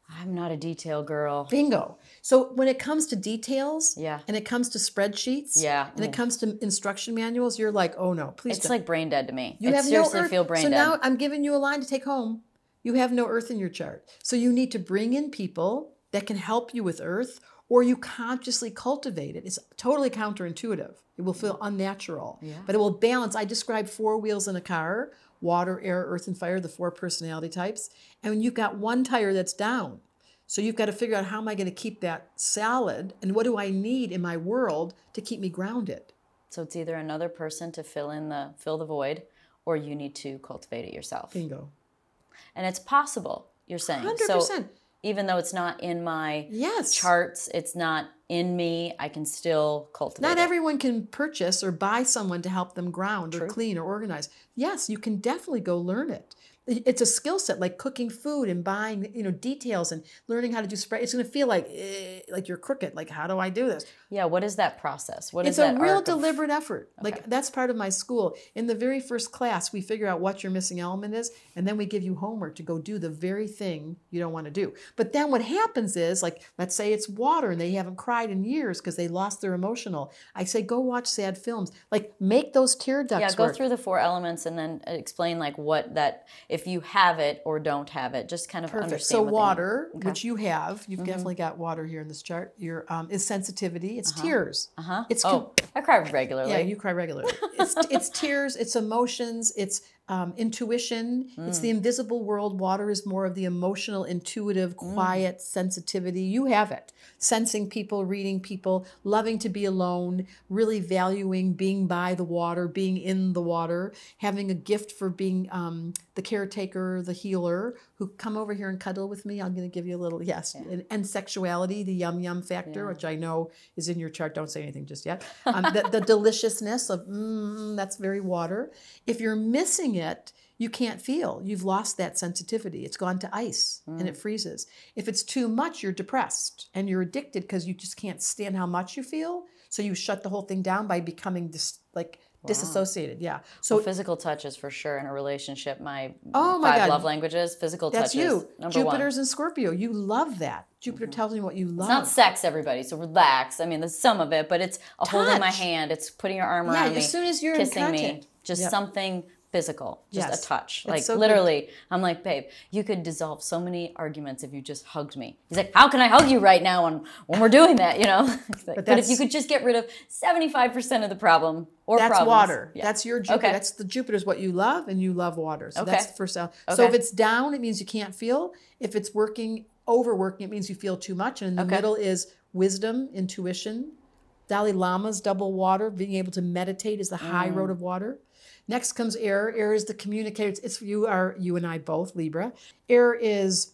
I'm not a detail girl. Bingo. So when it comes to details, Yeah. and it comes to spreadsheets, Yeah. and it comes to instruction manuals, you're like, oh no, please It's don't. like brain dead to me. You I have seriously no earth. feel brain so dead. now I'm giving you a line to take home. You have no earth in your chart. So you need to bring in people that can help you with earth, or you consciously cultivate it. It's totally counterintuitive. It will feel unnatural, but it will balance. I describe 4 wheels in a car: water, air, earth, and fire, the 4 personality types. And when you've got one tire that's down, so you've got to figure out, how am I going to keep that solid, and what do I need in my world to keep me grounded? So it's either another person to fill the void, or you need to cultivate it yourself. Bingo. And it's possible, you're saying. 100%. So even though it's not in my charts, it's not in me, I can still cultivate Not it. everyone can purchase or buy someone to help them ground or clean or organize. Yes, you can definitely go learn it. It's a skill set, like cooking food and buying, details and learning how to do spread. It's going to feel like you're crooked. Like, how do I do this? Yeah, what is that process? What It's is that a real arc of- deliberate effort. Like, that's part of my school. In the very first class, we figure out what your missing element is, and then we give you homework to go do the very thing you don't want to do. But then what happens is, like, let's say it's water and they haven't cried in years because they lost their emotional. I say, go watch sad films. Like, make those tear ducts Yeah, go work. through the 4 elements and then explain like what that, if you have it or don't have it, just kind of Perfect. understand So what they mean. water, which you have, you've definitely got water here in this chart. Your is sensitivity. It's tears. It's I cry regularly. yeah, you cry regularly. It's tears. It's emotions. It's intuition. It's the invisible world. Water is more of the emotional, intuitive, quiet sensitivity. You have it. Sensing people, reading people, loving to be alone, really valuing being by the water, being in the water, having a gift for being the caretaker, the healer, who come over here and cuddle with me. I'm going to give you a little, and sexuality, the yum yum factor, which I know is in your chart. Don't say anything just yet. The deliciousness of, that's very water. If you're missing it, you can't feel. You've lost that sensitivity. It's gone to ice and it freezes. If it's too much, you're depressed and you're addicted because you just can't stand how much you feel. So you shut the whole thing down by becoming disassociated. Yeah. So physical touch is for sure in a relationship. My Oh my 5 God. love languages, physical that's touch is you. number 1. Jupiter's in Scorpio. You love that. Jupiter tells me what you love. It's not sex, everybody, so relax. I mean, there's some of it, but it's a holding my hand. It's putting your arm around me, as soon as you're in kissing me. contact. Just something physical, just Yes. a touch. It's Like so good. literally, I'm like, babe, you could dissolve so many arguments if you just hugged me. He's like, how can I hug you right now when we're doing that, you know? He's like, but if you could just get rid of 75% of the problem or That's problems. water. Yeah. That's your Jupiter. Okay. That's the Jupiter's what you love, and you love water. So Okay. that's the first element. So Okay. if it's down, it means you can't feel. If it's overworking, it means you feel too much. And in the middle is wisdom, intuition. Dalai Lama's double water, being able to meditate is the high road of water. Next comes air. Air is the communicator. It's you and I both, Libra. Air is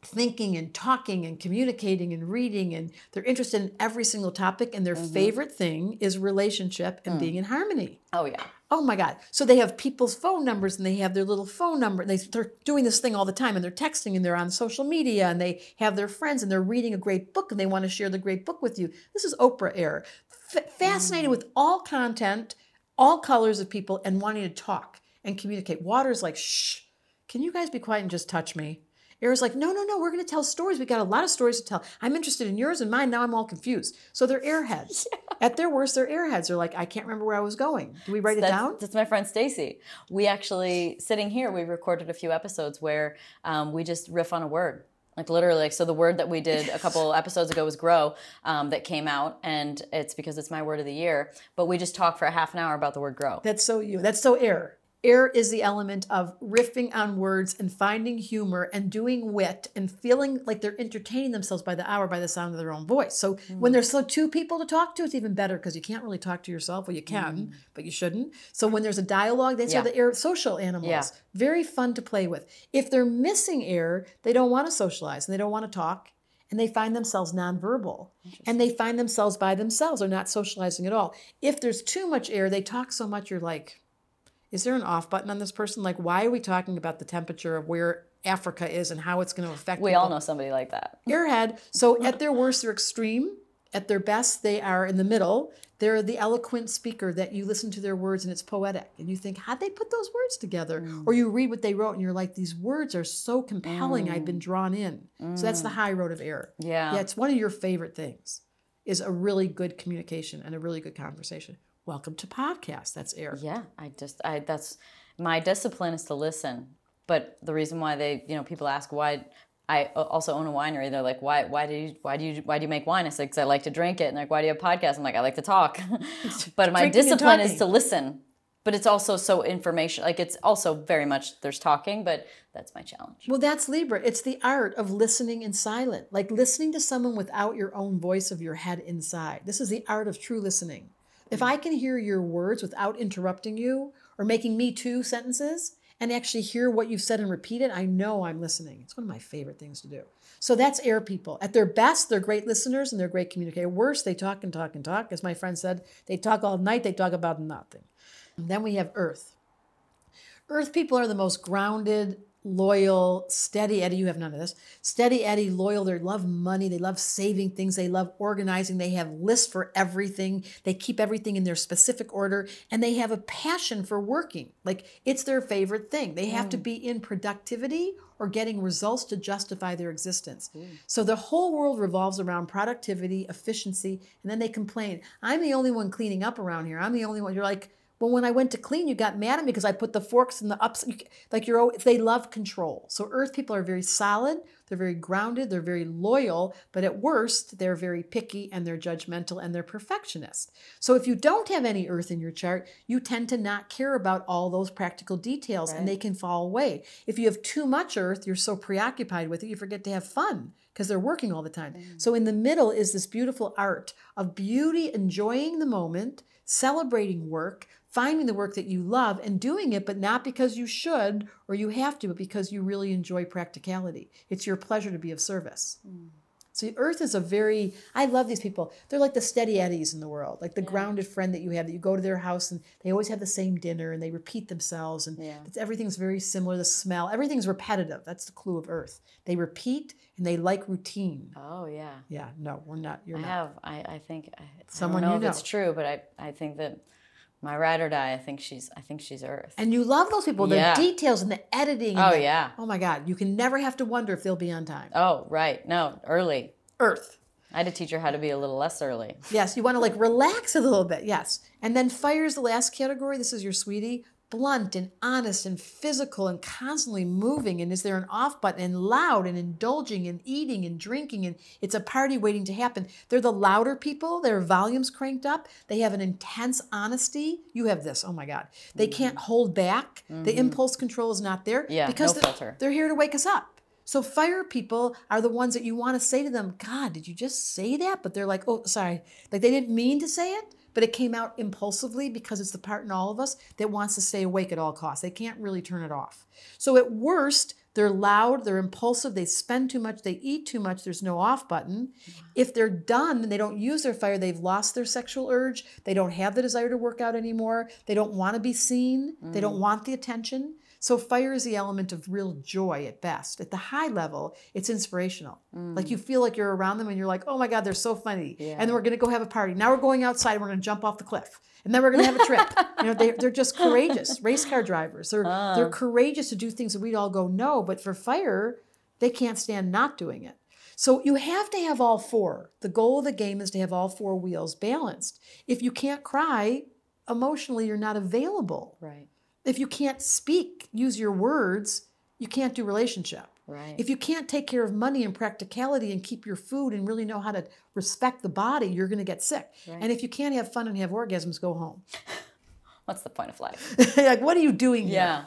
thinking and talking and communicating and reading, and they're interested in every single topic, and their favorite thing is relationship and being in harmony. Oh, yeah. Oh my God. So they have people's phone numbers, and they have their little phone number, and they're doing this thing all the time, and they're texting, and they're on social media, and they have their friends, and they're reading a great book, and they want to share the great book with you. This is Oprah air. Fascinated with all content, all colors of people, and wanting to talk and communicate. Water is like, shh, can you guys be quiet and just touch me? Air is like, no, we're going to tell stories. We got a lot of stories to tell. I'm interested in yours and mine. Now I'm all confused. So they're airheads. Yeah. At their worst, they're airheads. They're like, I can't remember where I was going. Do we write it down? That's my friend Stacy. We actually, sitting here, we recorded a few episodes where we just riff on a word. Like literally, like, so the word that we did a couple episodes ago was grow, that came out, and it's because it's my word of the year. But we just talked for a half an hour about the word grow. That's so you. That's so air. Air is the element of riffing on words and finding humor and doing wit and feeling like they're entertaining themselves by the hour by the sound of their own voice. So when there's two people to talk to, it's even better because you can't really talk to yourself. Well, you can, but you shouldn't. So when there's a dialogue, these are the air social animals. Yeah. Very fun to play with. If they're missing air, they don't want to socialize and they don't want to talk. And they find themselves nonverbal. And they find themselves by themselves or not socializing at all. If there's too much air, they talk so much, you're like, is there an off button on this person? Like, why are we talking about the temperature of where Africa is and how it's going to affect We people? all know somebody like that. Airhead. So at their worst, they're extreme. At their best, they are in the middle. They're the eloquent speaker that you listen to their words and it's poetic. And you think, how'd they put those words together? Or you read what they wrote and you're like, these words are so compelling, I've been drawn in. So that's the high road of air. Yeah, it's one of your favorite things, is a really good communication and a really good conversation. Welcome to podcast. That's air. Yeah, that's my discipline is to listen. But the reason why people ask why I also own a winery. They're like, why do you make wine? I said, because I like to drink it. And they're like, why do you have podcasts? I'm like, I like to talk. But my discipline is to listen. But it's also so information. Like it's also very much there's talking, but that's my challenge. Well, that's Libra. It's the art of listening in silent, like listening to someone without your own voice of your head inside. This is the art of true listening. If I can hear your words without interrupting you or making me too sentences and actually hear what you've said and repeat it, I know I'm listening. It's one of my favorite things to do. So that's air people. At their best, they're great listeners and they're great communicators. Worst, they talk and talk and talk. As my friend said, they talk all night, they talk about nothing. And then we have earth. Earth people are the most grounded, loyal, steady Eddie. You have none of this. Steady Eddie, loyal. They love money. They love saving things. They love organizing. They have lists for everything. They keep everything in their specific order. And they have a passion for working. Like it's their favorite thing. They have to be in productivity or getting results to justify their existence. So the whole world revolves around productivity, efficiency, and then they complain. I'm the only one cleaning up around here. I'm the only one. You're like, well, when I went to clean, you got mad at me because I put the forks in the ups. They love control. So earth people are very solid. They're very grounded. They're very loyal. But at worst, they're very picky and they're judgmental and they're perfectionist. So if you don't have any earth in your chart, you tend to not care about all those practical details and they can fall away. If you have too much earth, you're so preoccupied with it, you forget to have fun because they're working all the time. So in the middle is this beautiful art of beauty, enjoying the moment, celebrating work, finding the work that you love and doing it, but not because you should or you have to, but because you really enjoy practicality. It's your pleasure to be of service. So earth is I love these people. They're like the steady eddies in the world, like the grounded friend that you have, that you go to their house and they always have the same dinner and they repeat themselves and everything's very similar, the smell, everything's repetitive. That's the clue of earth. They repeat and they like routine. Oh, yeah. Yeah, no, we're not. You're not. I think, someone I don't know if it's true, but I think that my ride or die, I think she's earth. And you love those people, the details and the editing. And oh my God, you can never have to wonder if they'll be on time. Oh, right. No, early. Earth. I had to teach her how to be a little less early. Yes, you want to relax a little bit, yes. And then fire is the last category. This is your sweetie. blunt and honest and physical and constantly moving, and is there an off button, and loud and indulging and eating and drinking, and it's a party waiting to happen. They're the louder people, their volumes cranked up, they have an intense honesty. You have this, oh my God. They can't hold back. The impulse control is not there because no filter. they're here to wake us up. So fire people are the ones that you want to say to them, God, did you just say that? But they're like, oh, sorry. Like they didn't mean to say it, but it came out impulsively because it's the part in all of us that wants to stay awake at all costs. They can't really turn it off. So at worst, they're loud, they're impulsive, they spend too much, they eat too much, there's no off button. If they're done and they don't use their fire, they've lost their sexual urge, they don't have the desire to work out anymore, they don't want to be seen, they don't want the attention. So fire is the element of real joy at best. At the high level, it's inspirational. Like you feel like you're around them and you're like, oh my God, they're so funny. And then we're going to go have a party. Now we're going outside and we're going to jump off the cliff. And then we're going to have a trip. You know, they're just courageous. Race car drivers. They're courageous to do things that we'd all go, no. But for fire, they can't stand not doing it. So you have to have all four. The goal of the game is to have all four wheels balanced. If you can't cry, emotionally, you're not available. Right. If you can't speak, use your words, you can't do relationship. Right. If you can't take care of money and practicality and keep your food and really know how to respect the body, you're going to get sick. Right. And if you can't have fun and have orgasms, go home. What's the point of life? Like, what are you doing here?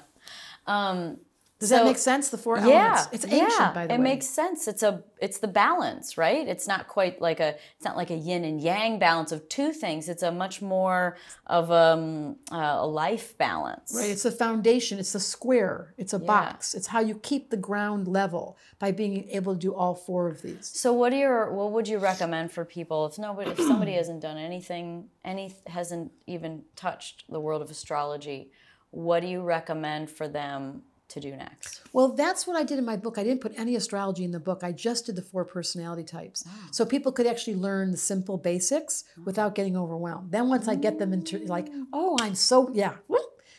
Yeah. Does that make sense? The four elements. It's ancient, by the way. It makes sense. It's the balance, right? It's not quite like it's not like a yin and yang balance of two things. It's a much more of a life balance. Right. It's the foundation. It's the square. It's a box. It's how you keep the ground level by being able to do all four of these. So what would you recommend for people if somebody hasn't done anything, hasn't even touched the world of astrology? What do you recommend for them to do next? Well, that's what I did in my book. I didn't put any astrology in the book. I just did the 4 personality types. So people could actually learn the simple basics without getting overwhelmed. Then once I get them into like, oh, I'm so,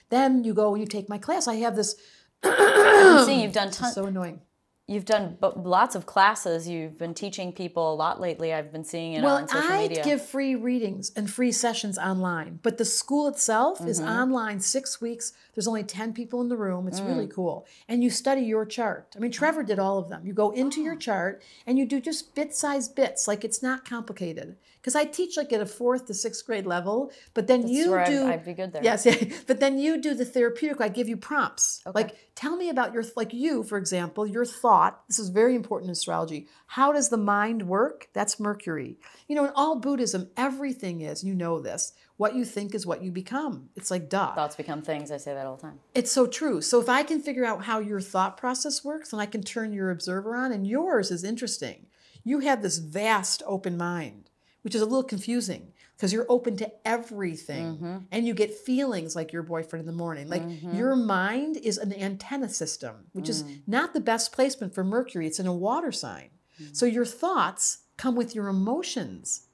then you go and you take my class. I have this. I'm seeing you've done tons. So annoying. You've done lots of classes. You've been teaching people a lot lately. I've been seeing it on social media. Well, I give free readings and free sessions online. But the school itself is online 6 weeks. There's only 10 people in the room. It's really cool. And you study your chart. I mean, Trevor did all of them. You go into your chart and you do just bit-sized bits. Like, it's not complicated. Because I teach like at a 4th to 6th grade level. But then I'd be good there. Yes, but then you do the therapeutic. I give you prompts. Okay. Like, tell me about you, for example, your thought. This is very important in astrology. How does the mind work? That's Mercury. You know, in all Buddhism, everything is, you know this, what you think is what you become. It's like duh. Thoughts become things. I say that all the time. It's so true. So if I can figure out how your thought process works, then I can turn your observer on, and yours is interesting. You have this vast open mind, which is a little confusing because you're open to everything and you get feelings like your boyfriend in the morning. Like your mind is an antenna system, which is not the best placement for Mercury. It's in a water sign. So your thoughts come with your emotions.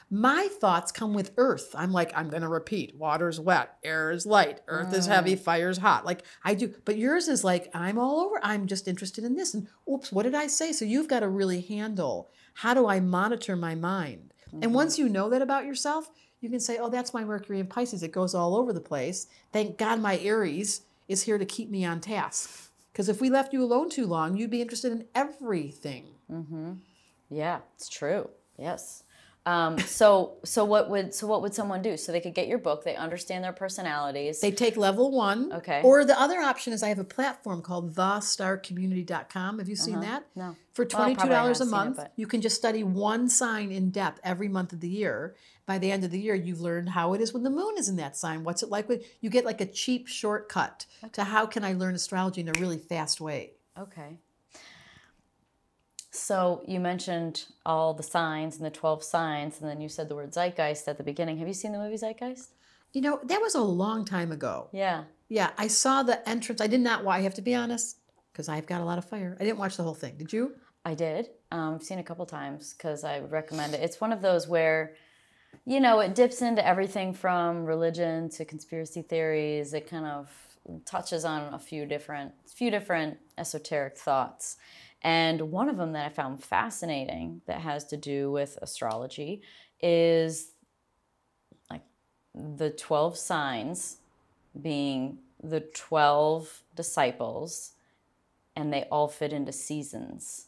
My thoughts come with earth. I'm like, I'm going to repeat. Water's wet, air is light, earth is heavy, fire's hot. Like I do. But yours is like, I'm all over. I'm just interested in this. And oops, what did I say? So you've got to really handle, how do I monitor my mind? And once you know that about yourself, you can say, oh, that's my Mercury in Pisces. It goes all over the place. Thank God my Aries is here to keep me on task. Because if we left you alone too long, you'd be interested in everything. Yeah, it's true. Yes. So what would someone do? So they could get your book. They understand their personalities. They take level 1. Okay. Or the other option is I have a platform called thestarcommunity.com. Have you seen that? No. For $22 a month, you can just study one sign in depth every month of the year. By the end of the year, you've learned how it is when the moon is in that sign. What's it like? You get like a cheap shortcut to how can I learn astrology in a really fast way. Okay. So you mentioned all the signs and the 12 signs, and then you said the word Zeitgeist at the beginning. Have you seen the movie Zeitgeist? You know, that was a long time ago. Yeah. Yeah, I saw the entrance. I did not watch, I have to be honest, because I've got a lot of fire. I didn't watch the whole thing. Did you? I did. I've seen it a couple times because I would recommend it. It's one of those where, you know, it dips into everything from religion to conspiracy theories. It kind of touches on a few different esoteric thoughts. And one of them that I found fascinating that has to do with astrology is like the 12 signs being the 12 disciples, and they all fit into seasons.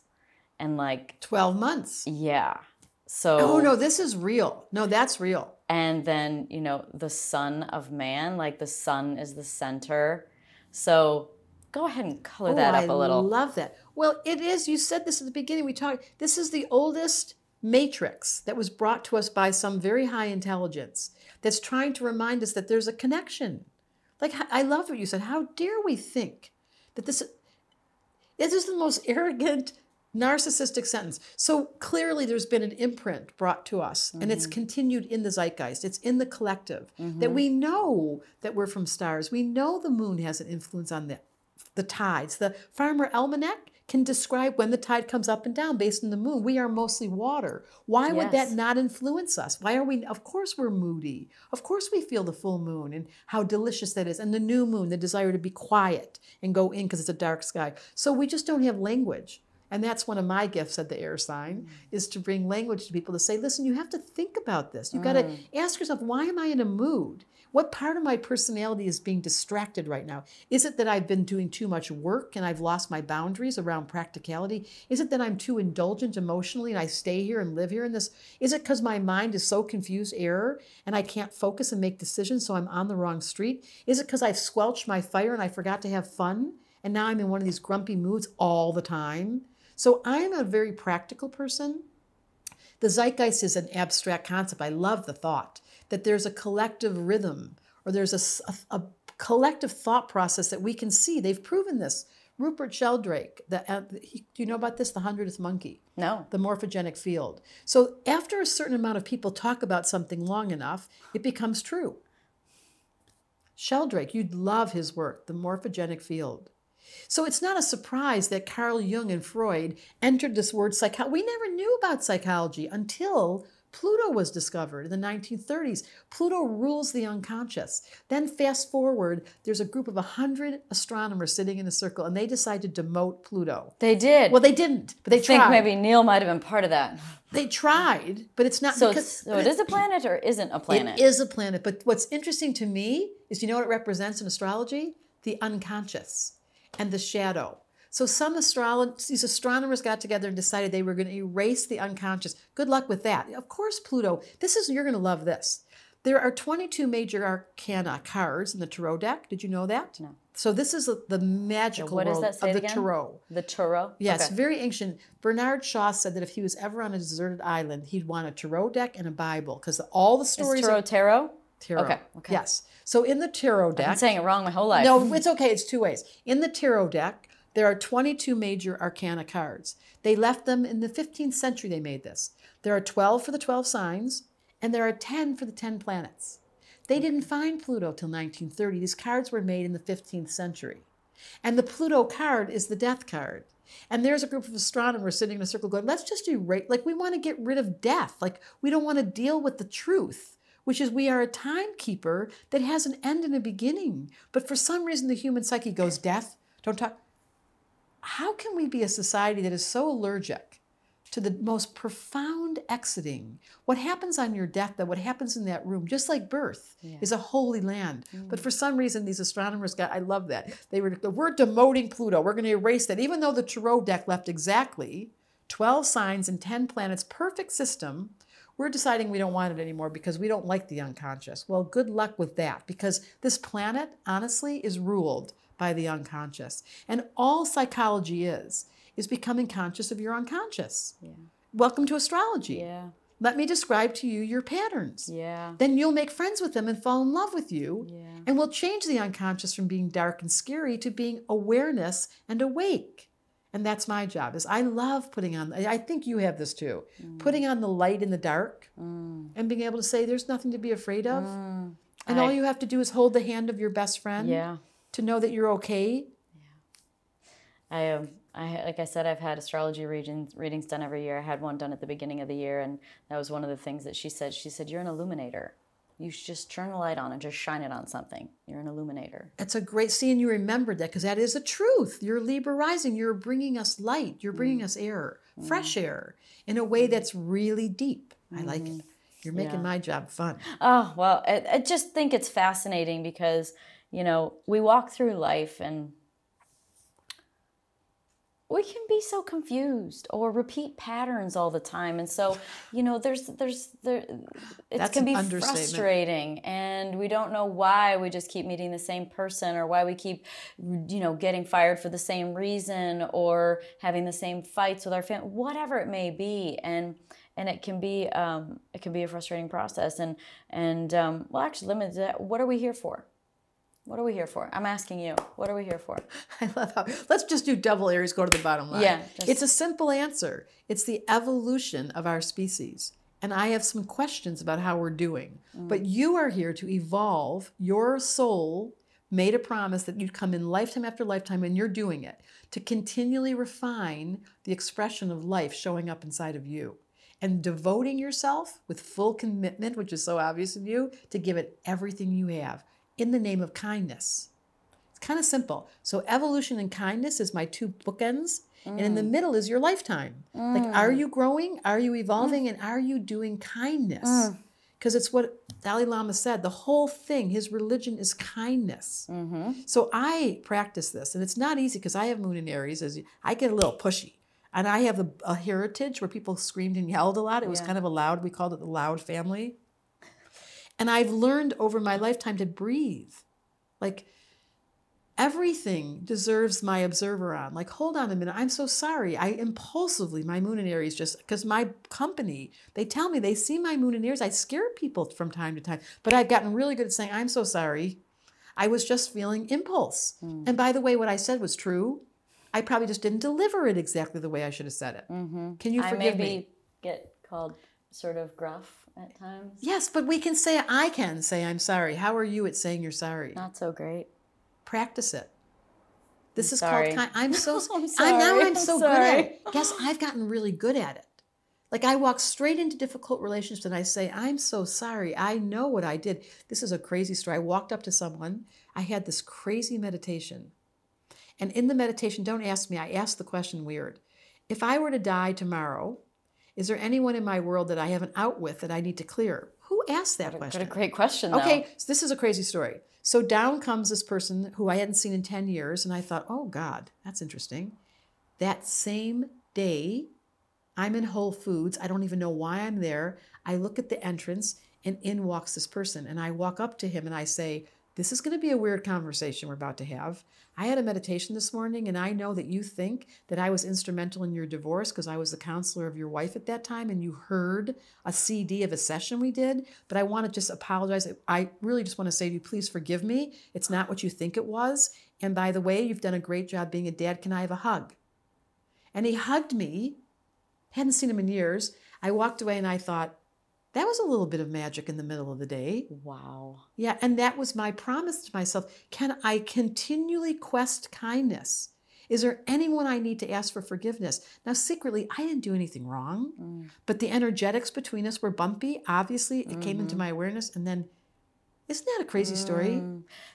And like 12 months. Yeah. So Oh no, this is real. No, that's real. And then, the Son of Man, like the sun is the center. So go ahead and color that up a little. I love that. Well, it is. You said this at the beginning. This is the oldest matrix that was brought to us by some very high intelligence that's trying to remind us that there's a connection. Like, I love what you said. How dare we think that this is the most arrogant, narcissistic sentence. So clearly there's been an imprint brought to us, and it's continued in the zeitgeist. It's in the collective that we know that we're from stars. We know the moon has an influence on the tides. The Farmer Almanac can describe when the tide comes up and down based on the moon. We are mostly water. Why would that not influence us? Why are we? Of course we're moody. Of course we feel the full moon and how delicious that is. And the new moon, the desire to be quiet and go in because it's a dark sky. So we just don't have language. And that's one of my gifts at the air sign, is to bring language to people to say, listen, you have to think about this. You've got to ask yourself, why am I in a mood? What part of my personality is being distracted right now? Is it that I've been doing too much work and I've lost my boundaries around practicality? Is it that I'm too indulgent emotionally and I stay here and live here in this? Is it because my mind is so confused error and I can't focus and make decisions, so I'm on the wrong street? Is it because I've squelched my fire and I forgot to have fun and now I'm in one of these grumpy moods all the time? So I'm a very practical person. The zeitgeist is an abstract concept. I love the thought that there's a collective rhythm, or there's a collective thought process that we can see. They've proven this. Rupert Sheldrake, do you know about this? The 100th monkey. No. The morphogenic field. So after a certain amount of people talk about something long enough, it becomes true. Sheldrake, you'd love his work, The Morphogenic Field. So it's not a surprise that Carl Jung and Freud entered this word psychology. We never knew about psychology until Pluto was discovered in the 1930s. Pluto rules the unconscious. Then fast forward, there's a group of 100 astronomers sitting in a circle, and they decided to demote Pluto. They did. Well, they didn't, but they tried. I think maybe Neil might have been part of that. They tried, but it's not. So it is a planet or isn't a planet? It is a planet, but what's interesting to me is, you know what it represents in astrology? The unconscious and the shadow. So these astronomers got together and decided they were going to erase the unconscious. Good luck with that. Of course, Pluto, you're going to love this. There are 22 major arcana cards in the tarot deck. Did you know that? No. So this is the magical world of the tarot. The tarot? Yes, okay. Very ancient. Bernard Shaw said that if he was ever on a deserted island, he'd want a tarot deck and a Bible, because all the stories... Is tarot? Tarot. Okay. Yes. So in the tarot deck... I've been saying it wrong my whole life. No, it's okay. It's two ways. In the tarot deck, there are 22 major arcana cards. They left them in the 15th century, they made this. There are 12 for the 12 signs, and there are 10 for the 10 planets. They didn't find Pluto till 1930. These cards were made in the 15th century. And the Pluto card is the death card. And there's a group of astronomers sitting in a circle going, let's just erase, we want to get rid of death. We don't want to deal with the truth, which is we are a timekeeper that has an end and a beginning. But for some reason, the human psyche goes, death, don't talk. How can we be a society that is so allergic to the most profound exiting? What happens on your deathbed, what happens in that room, just like birth, is a holy land. But for some reason, these astronomers I love that. We're demoting Pluto. We're going to erase that. Even though the tarot deck left exactly 12 signs and 10 planets, perfect system, we're deciding we don't want it anymore because we don't like the unconscious. Well, good luck with that, because this planet, honestly, is ruled by the unconscious. And all psychology is becoming conscious of your unconscious. Yeah. Welcome to astrology. Yeah. Let me describe to you your patterns. Yeah. Then you'll make friends with them and fall in love with you. Yeah. And we'll change the unconscious from being dark and scary to being awareness and awake. And that's my job. I love putting on, I think you have this too, putting on the light in the dark and being able to say there's nothing to be afraid of. And all you have to do is hold the hand of your best friend. Yeah. To know that you're okay. Yeah. Like I said, I've had astrology readings done every year. I had one done at the beginning of the year, and that was one of the things that she said. She said, you're an illuminator. You should just turn the light on and just shine it on something. You're an illuminator. That's a great, and you remembered that, because that is a truth. You're Libra rising. You're bringing us light. You're bringing us air, fresh air, in a way that's really deep. I like it. You're making my job fun. Oh, well, I just think it's fascinating because, we walk through life and we can be so confused or repeat patterns all the time. And so, it can be frustrating, and we don't know why we just keep meeting the same person, or why we keep, getting fired for the same reason, or having the same fights with our family, whatever it may be. And it can be a frustrating process. Well, actually, let me do that. What are we here for? What are we here for? I'm asking you. What are we here for? I love how, let's just do double Aries, go to the bottom line. Yeah. It's a simple answer. It's the evolution of our species. And I have some questions about how we're doing. But you are here to evolve. Your soul made a promise that you'd come in lifetime after lifetime, and you're doing it, to continually refine the expression of life showing up inside of you. And devoting yourself with full commitment, which is so obvious in you, to give it everything you have, in the name of kindness. It's kind of simple. So evolution and kindness is my two bookends. And in the middle is your lifetime. Like, are you growing? Are you evolving? And are you doing kindness? Because it's what Dalai Lama said. The whole thing, his religion is kindness. So I practice this. And it's not easy because I have Moon in Aries. I get a little pushy. And I have a heritage where people screamed and yelled a lot. It was kind of a loud, we called it the loud family. And I've learned over my lifetime to breathe. Like, everything deserves my observer on. Like, hold on a minute, I'm so sorry. I impulsively, my Moon in Aries, just because my company, they tell me they see my Moon in Aries. I scare people from time to time. But I've gotten really good at saying, I'm so sorry. I was just feeling impulse. And by the way, what I said was true. I probably just didn't deliver it exactly the way I should have said it. Can you forgive me? I maybe get called sort of gruff at times. Yes, but I can say I'm sorry. How are you at saying you're sorry? Not so great. Practice it. This is sorry. called I'm so I'm sorry. I'm so good at it. Guess I've gotten really good at it. Like, I walk straight into difficult relationships and I say, I'm so sorry. I know what I did. This is a crazy story. I walked up to someone. I had this crazy meditation. And in the meditation, don't ask me, I asked the question weird. If I were to die tomorrow, is there anyone in my world that I have an out with that I need to clear? Who asked that question? What a great question, though. Okay, so this is a crazy story. So down comes this person who I hadn't seen in 10 years, and I thought, oh God, that's interesting. That same day, I'm in Whole Foods. I don't even know why I'm there. I look at the entrance, and in walks this person. And I walk up to him and I say, this is going to be a weird conversation we're about to have. I had a meditation this morning, and I know that you think that I was instrumental in your divorce because I was the counselor of your wife at that time, and you heard a CD of a session we did, but I want to just apologize. I really just want to say to you, please forgive me. It's not what you think it was. And by the way, you've done a great job being a dad. Can I have a hug? And he hugged me. Hadn't seen him in years. I walked away and I thought, that was a little bit of magic in the middle of the day. Wow. Yeah, and that was my promise to myself. Can I continually quest kindness? Is there anyone I need to ask for forgiveness? Now, secretly, I didn't do anything wrong, but the energetics between us were bumpy. Obviously, it came into my awareness, and then, isn't that a crazy story?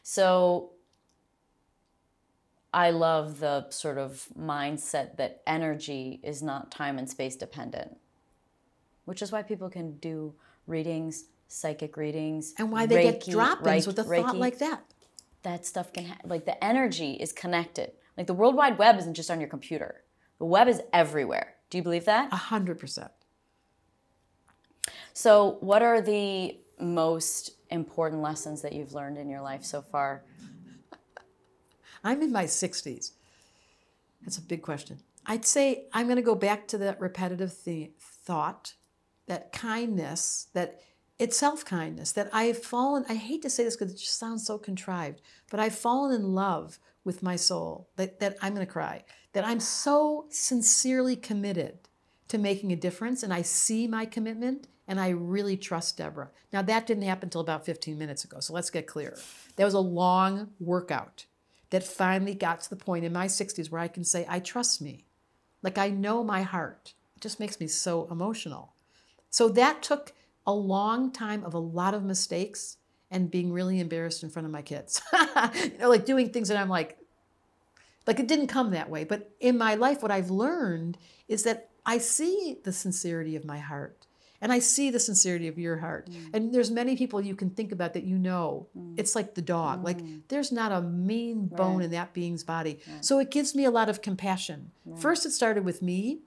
So I love the sort of mindset that energy is not time and space dependent, which is why people can do readings, psychic readings, and why they get drop-ins with a thought like that. That stuff can like the energy is connected. Like, the World Wide Web isn't just on your computer. The web is everywhere. Do you believe that? 100%. So what are the most important lessons that you've learned in your life so far? I'm in my 60s. That's a big question. I'd say I'm going to go back to that repetitive thought, that kindness, that it's self-kindness, that I've fallen, I hate to say this because it just sounds so contrived, but I've fallen in love with my soul, that I'm going to cry, that I'm so sincerely committed to making a difference, and I see my commitment, and I really trust Debra. Now, that didn't happen until about 15 minutes ago, so let's get clear. That was a long workout that finally got to the point in my 60s where I can say, I trust me. Like, I know my heart. It just makes me so emotional. So that took a long time of a lot of mistakes and being really embarrassed in front of my kids. Like doing things that I'm like it didn't come that way. But in my life, what I've learned is that I see the sincerity of my heart. And I see the sincerity of your heart. And there's many people you can think about that you know. It's like the dog. Like there's not a mean bone in that being's body. So it gives me a lot of compassion. First it started with me.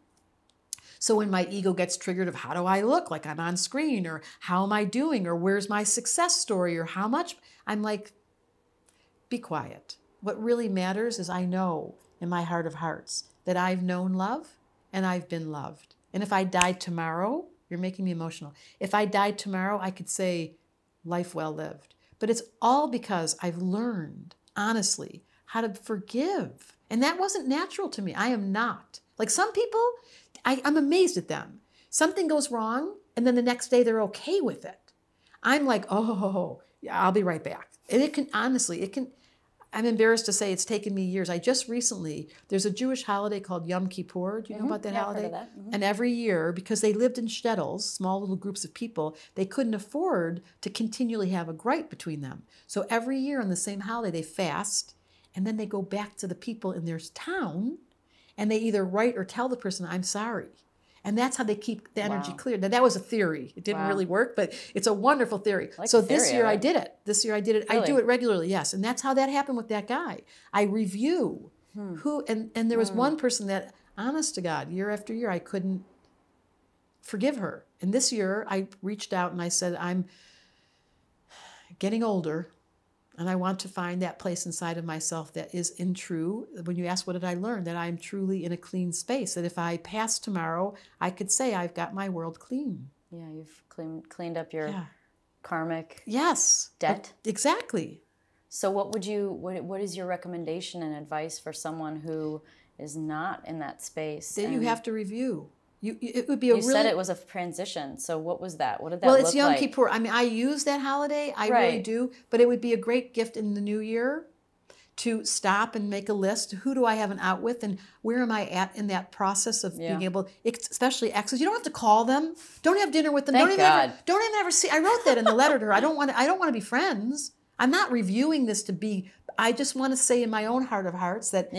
So when my ego gets triggered of how do I look like I'm on screen, or how am I doing, or where's my success story, or how much, I'm like, be quiet. What really matters is I know in my heart of hearts that I've known love and I've been loved. And if I died tomorrow, you're making me emotional. If I died tomorrow, I could say life well lived. But it's all because I've learned, honestly, how to forgive. And that wasn't natural to me. I am not. Like some people, I'm amazed at them. Something goes wrong, and then the next day they're okay with it. I'm like, oh, yeah, I'll be right back. And it can, honestly, I'm embarrassed to say it's taken me years. I just recently, there's a Jewish holiday called Yom Kippur. Do you know about that holiday? I've heard of that. And every year, because they lived in shtetls, small little groups of people, they couldn't afford to continually have a gripe between them. So every year on the same holiday, they fast, and then they go back to the people in their town, and they either write or tell the person, I'm sorry. And that's how they keep the energy clear. Now, that was a theory. It didn't really work, but it's a wonderful theory. Like so the this theory year of I it. did it. This year I did it. Really? I do it regularly, yes. And that's how that happened with that guy. I review who, and there was one person that, honest to God, year after year, I couldn't forgive her. And this year I reached out and I said, I'm getting older, and I want to find that place inside of myself that is in true. When you ask, what did I learn? That I'm truly in a clean space. That if I pass tomorrow, I could say I've got my world clean. Yeah, you've cleaned up your karmic debt. Exactly. So what is your recommendation and advice for someone who is not in that space? That you have to review. It would be You said it was a transition. So what was that? What did that Well, look it's Yom like? Kippur. I mean, I use that holiday. I really do. But it would be a great gift in the new year to stop and make a list. Who do I have an out with, and where am I at in that process of being able, especially exes. You don't have to call them. Don't have dinner with them. Thank God. Don't even ever see. I wrote that in the letter to her. I don't want to be friends. I'm not reviewing this to be. I just want to say in my own heart of hearts that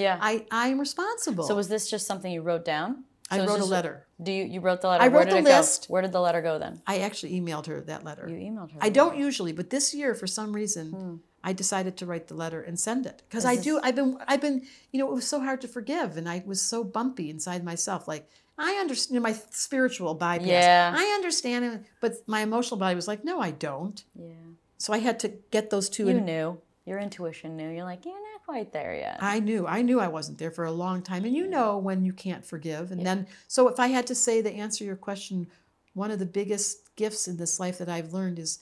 I'm responsible. So was this just something you wrote down? I wrote a letter. You wrote the letter? I wrote the list. Where did the letter go then? I actually emailed her that letter. You emailed her. I don't usually, but this year for some reason I decided to write the letter and send it because I've been. It was so hard to forgive, and I was so bumpy inside myself. Like I understand my spiritual bypass. Yeah. I understand it, but my emotional body was like, no, I don't. Yeah. So I had to get those two. You knew. Your intuition knew. You're like, you're not quite there yet. I knew I wasn't there for a long time. And you know when you can't forgive. And then, so if I had to say, to answer your question, one of the biggest gifts in this life that I've learned is,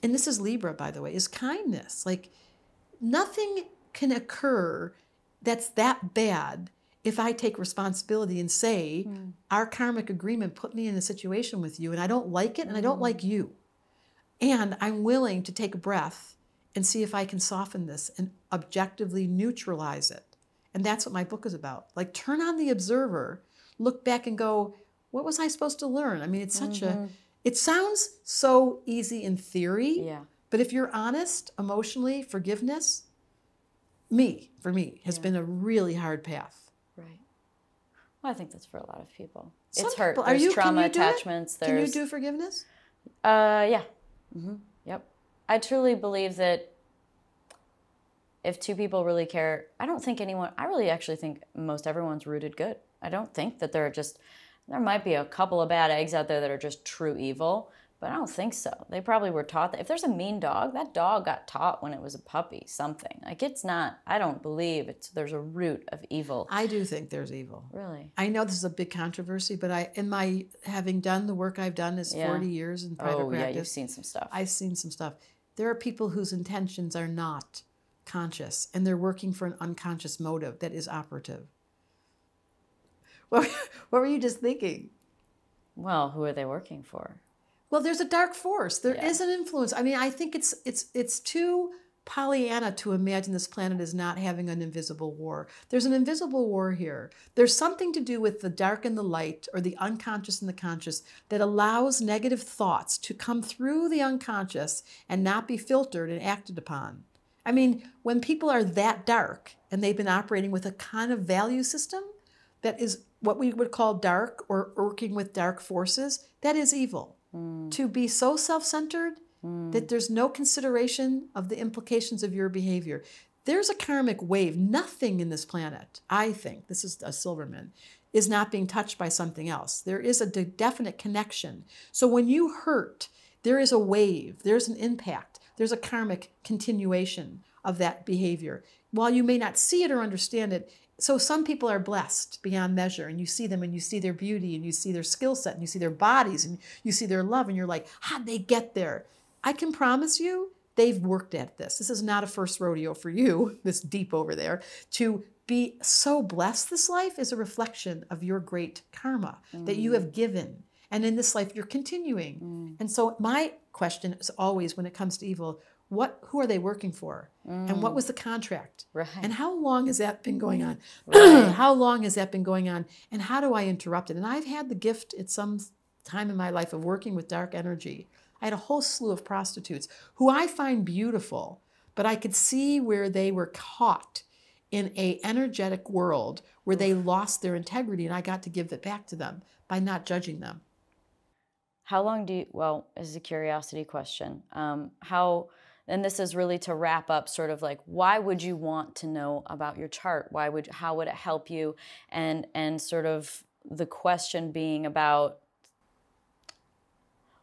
and this is Libra, by the way, is kindness. Like nothing can occur that's that bad if I take responsibility and say, our karmic agreement put me in a situation with you and I don't like it and I don't like you. And I'm willing to take a breath and see if I can soften this and objectively neutralize it. And that's what my book is about. Like turn on the observer, look back and go, what was I supposed to learn? I mean, it's such it sounds so easy in theory, but if you're honest, emotionally, forgiveness, for me, has been a really hard path. Right. Well, I think that's for a lot of people. Some it's hurt. people, There's trauma attachments. Can you do forgiveness? Yeah. Yep. I truly believe that if two people really care, I really actually think most everyone's rooted good. I don't think that there might be a couple of bad eggs out there that are just true evil, but I don't think so. They probably were taught that if there's a mean dog, that dog got taught when it was a puppy something. Like I don't believe there's a root of evil. I do think there's evil. Really? I know this is a big controversy, but having done the work I've done is 40 years in private practice. Yeah, you've seen some stuff. I've seen some stuff. There are people whose intentions are not conscious, and they're working for an unconscious motive that is operative. What were you just thinking? Well, who are they working for? Well, there's a dark force. There is an influence. I mean, I think it's too Pollyanna to imagine this planet is not having an invisible war. There's an invisible war here. There's something to do with the dark and the light, or the unconscious and the conscious, that allows negative thoughts to come through the unconscious and not be filtered and acted upon. I mean, when people are that dark and they've been operating with a kind of value system that is what we would call dark or working with dark forces, that is evil. to be so self-centered that there's no consideration of the implications of your behavior. There's a karmic wave. Nothing in this planet, I think, this is a Silverman, is not being touched by something else. There is a definite connection. So when you hurt, there is a wave, there's an impact, there's a karmic continuation of that behavior. While you may not see it or understand it, so some people are blessed beyond measure, and you see them and you see their beauty and you see their skill set and you see their bodies and you see their love, and you're like, how'd they get there? I can promise you they've worked at this. This is not a first rodeo for you, this deep over there. To be so blessed this life is a reflection of your great karma that you have given. And in this life, you're continuing. And so my question is always, when it comes to evil, who are they working for? And what was the contract? Right. And how long has that been going on? Right. How long has that been going on? And how do I interrupt it? And I've had the gift at some time in my life of working with dark energy. I had a whole slew of prostitutes who I find beautiful, but I could see where they were caught in an energetic world where they lost their integrity, and I got to give it back to them by not judging them. How long do you, well, this is a curiosity question. And this is really to wrap up sort of like, why would you want to know about your chart? How would it help you? And sort of the question being about,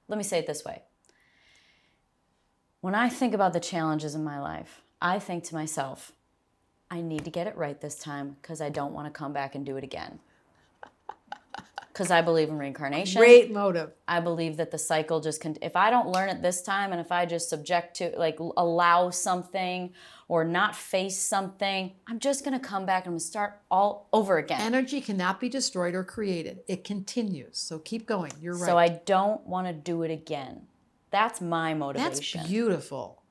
let me say it this way. When I think about the challenges in my life, I think to myself, I need to get it right this time because I don't want to come back and do it again. Because I believe in reincarnation. Great motive. I believe that the cycle just if I don't learn it this time, and if I just subject to, like, allow something or not face something, I'm just going to come back and I'm going to start all over again. Energy cannot be destroyed or created. It continues. So keep going. You're right. So I don't want to do it again. That's my motivation. That's beautiful.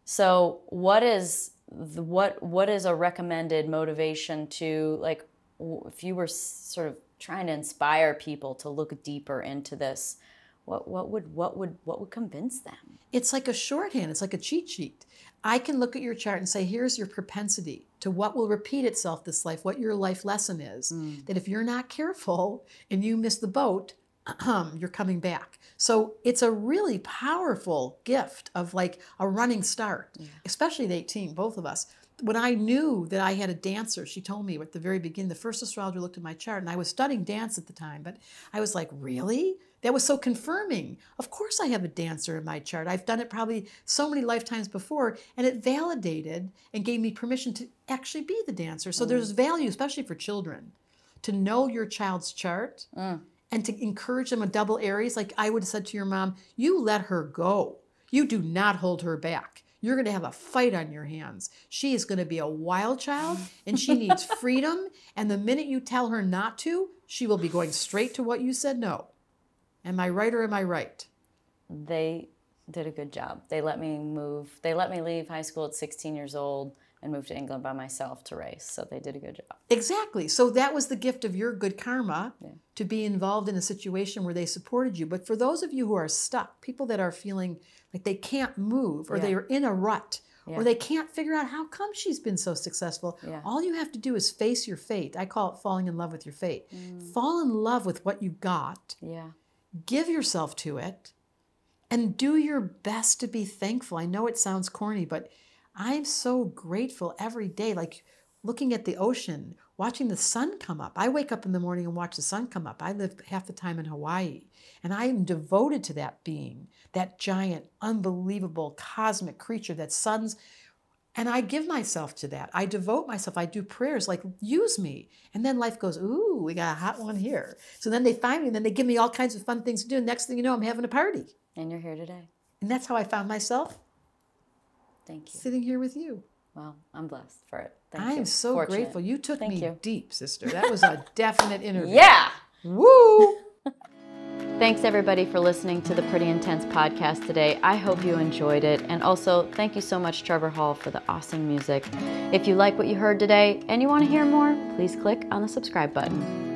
So what is a recommended motivation to, like, if you were sort of trying to inspire people to look deeper into this, what would convince them? It's like a shorthand. It's like a cheat sheet. I can look at your chart and say, here's your propensity to what will repeat itself this life, what your life lesson is. That if you're not careful and you miss the boat, you're coming back. So it's a really powerful gift of like a running start, especially at 18, both of us. When I knew that I had a dancer, she told me at the very beginning, the first astrologer looked at my chart, and I was studying dance at the time, but I was like, really? That was so confirming. Of course I have a dancer in my chart. I've done it probably so many lifetimes before, and it validated and gave me permission to actually be the dancer. So there's value, especially for children, to know your child's chart and to encourage them a double Aries. Like I would have said to your mom, you let her go. You do not hold her back. You're going to have a fight on your hands. She is going to be a wild child, and she needs freedom. And the minute you tell her not to, she will be going straight to what you said no. Am I right or am I right? They did a good job. They let me move. They let me leave high school at 16 years old and move to England by myself to race. So they did a good job. Exactly. So that was the gift of your good karma, to be involved in a situation where they supported you. But for those of you who are stuck, people that are feeling like they can't move, or they are in a rut, or they can't figure out how come she's been so successful, all you have to do is face your fate. I call it falling in love with your fate. Fall in love with what you've got. Give yourself to it, and do your best to be thankful. I know it sounds corny, but I'm so grateful every day, like looking at the ocean, watching the sun come up. I wake up in the morning and watch the sun come up. I live half the time in Hawaii, and I am devoted to that being, that giant, unbelievable, cosmic creature that suns. And I give myself to that. I devote myself. I do prayers like, use me. And then life goes, ooh, we got a hot one here. So then they find me, and then they give me all kinds of fun things to do. And next thing you know, I'm having a party. And you're here today. And that's how I found myself. Thank you. Sitting here with you. Well, I'm blessed for it. Thank you. I am so grateful. You took me deep, sister. That was a definite interview. Yeah. Woo! Thanks, everybody, for listening to the Pretty Intense podcast today. I hope you enjoyed it. And also, thank you so much, Trevor Hall, for the awesome music. If you like what you heard today and you want to hear more, please click on the subscribe button.